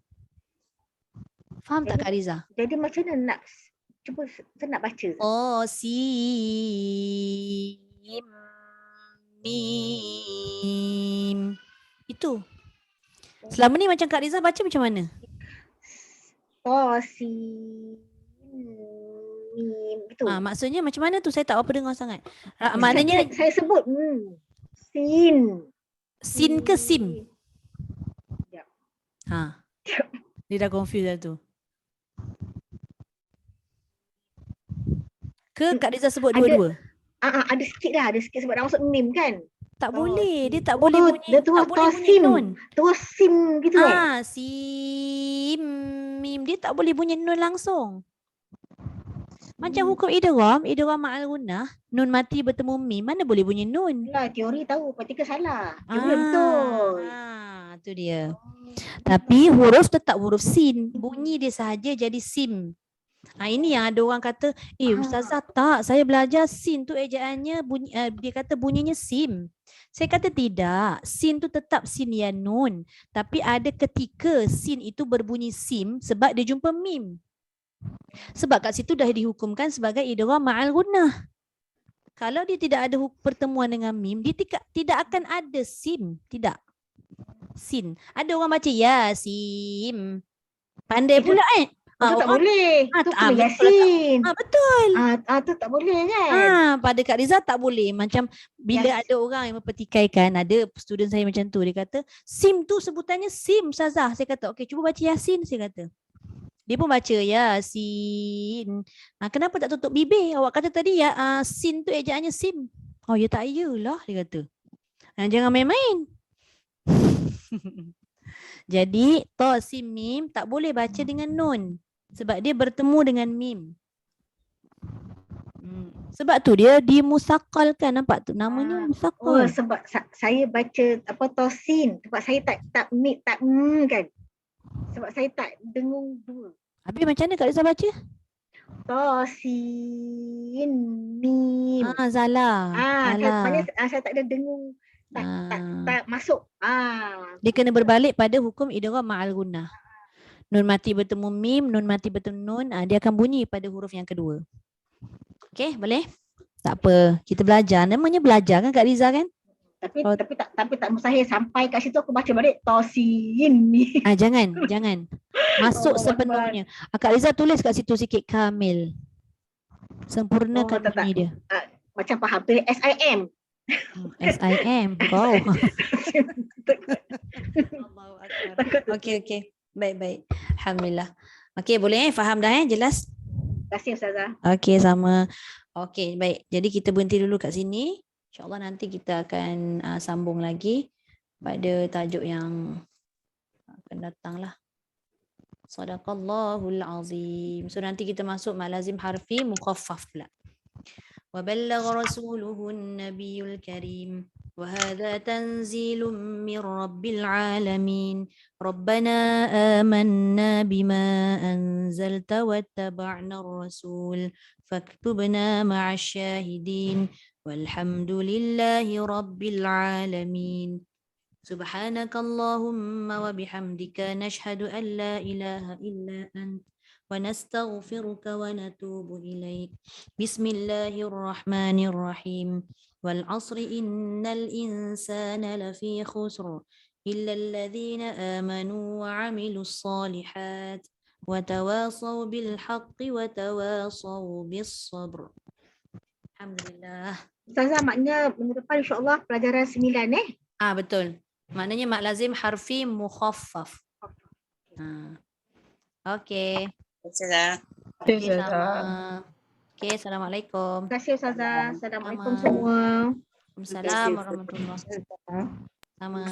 Faham tak Kak Riza? Jadi macam mana nak cuba saya nak baca. Sin mim. Itu. Selama ni macam Kak Riza baca macam mana? Sin mim gitu. Maksudnya macam mana tu? Saya tak apa dengar sangat. Maknanya saya sebut sin. sin ke sim? Sekejap. Dia dah confused dah tu. Ke Kak Riza sebut dua-dua? Ada sikit sebab dah masuk mim kan. Tak boleh. Dia tak boleh bunyi. Dia tu Tak boleh bunyi sim. nun. Tu sim gitu Sim mim. Dia tak boleh bunyi nun langsung. Macam hukum idgham ma'al gunnah, nun mati bertemu mim, mana boleh bunyi nun? Lah, teori tahu, praktikal salah. Teori betul. Tu dia. Tapi huruf tetap huruf sin. Bunyi dia sahaja jadi sim. Ini yang ada orang kata, Ustazah tak, saya belajar sin tu ejaannya bunyi, dia kata bunyinya sim. Saya kata tidak, sin tu tetap sin ya nun. Tapi ada ketika sin itu berbunyi sim sebab dia jumpa mim. Sebab kat situ dah dihukumkan sebagai idgham ma'al gunnah. Kalau dia tidak ada pertemuan dengan mim, dia tidak akan ada sim. Tidak. Sin. Ada orang baca yasim. Pandai pula Itu tak boleh. Itu kena yasin. Betul. Tu tak boleh kan. Pada Kak Riza tak boleh. Macam bila ada orang yang mempertikaikan, ada student saya macam tu, dia kata sim tu sebutannya sim Ustazah. Saya kata okey, cuba baca yasin, saya kata. Dia pun baca yasin. Kenapa tak tutup bibir? Awak kata tadi sin tu ejaannya sim. Ya tak iyalah, dia kata. Jangan main-main. Jadi ta sim mim tak boleh baca dengan nun sebab dia bertemu dengan mim. Sebab tu dia dimusaqqalkan, nampak tu namanya musaqqal. Sebab saya baca tosin sebab saya tak kan. Sebab saya tak dengung dua. Habis macam mana Kak Riza baca? Tosin mim. Salah. Saya tak ada dengung. Tak masuk. Dia kena berbalik pada hukum idgham ma'al gunnah. Nun mati bertemu mim, nun mati bertemu nun, dia akan bunyi pada huruf yang kedua. Okey, boleh? Tak apa, kita belajar. Namanya belajar kan Kak Riza kan? Tapi tak mustahil sampai kat situ aku baca balik tosin mim. Jangan. Masuk sepenuhnya. Kak Riza tulis kat situ sikit kamil. Sempurnakan bunyi dia. Macam faham tu SIM. SIM. Wow. Okey. Baik. Alhamdulillah. Okey, boleh faham dah jelas? Terima kasih Ustazah. Okey, sama. Okey, baik. Jadi kita berhenti dulu kat sini. InsyaAllah nanti kita akan sambung lagi pada tajuk yang akan datang lah. Sadaqallahul azim. So nanti kita masuk malazim harfi mukhaffaf pula. Wa ballagha rasuluhun nabiyul karim. Wa hadha tanzilun min rabbil alamin. Rabbana amanna bima anzalta wattaba'na ar-rasul. Faktubna ma'asy syahidin. Walhamdulillahi rabbil alamin. Subhanakallahumma wa bihamdika nashhadu an la ilaha illa ant wa nastaghfiruka wa natubu ilaik. Bismillahirrahmanirrahim. Wal 'asri innal insana lafi khusr illa alladhina amanu wa 'amilus shalihat wa tawasaw bil haqqi wa tawasaw bis sabr. Alhamdulillah. Ustazah, maknanya minggu depan insya-Allah pelajaran 9 betul. Maknanya mak lazim harfi mukhaffaf. Okey. Ustazah. Okey, assalamualaikum. Terima kasih Ustazah. Assalamualaikum Sama. semua. Waalaikumsalam warahmatullahi wabarakatuh. Sama.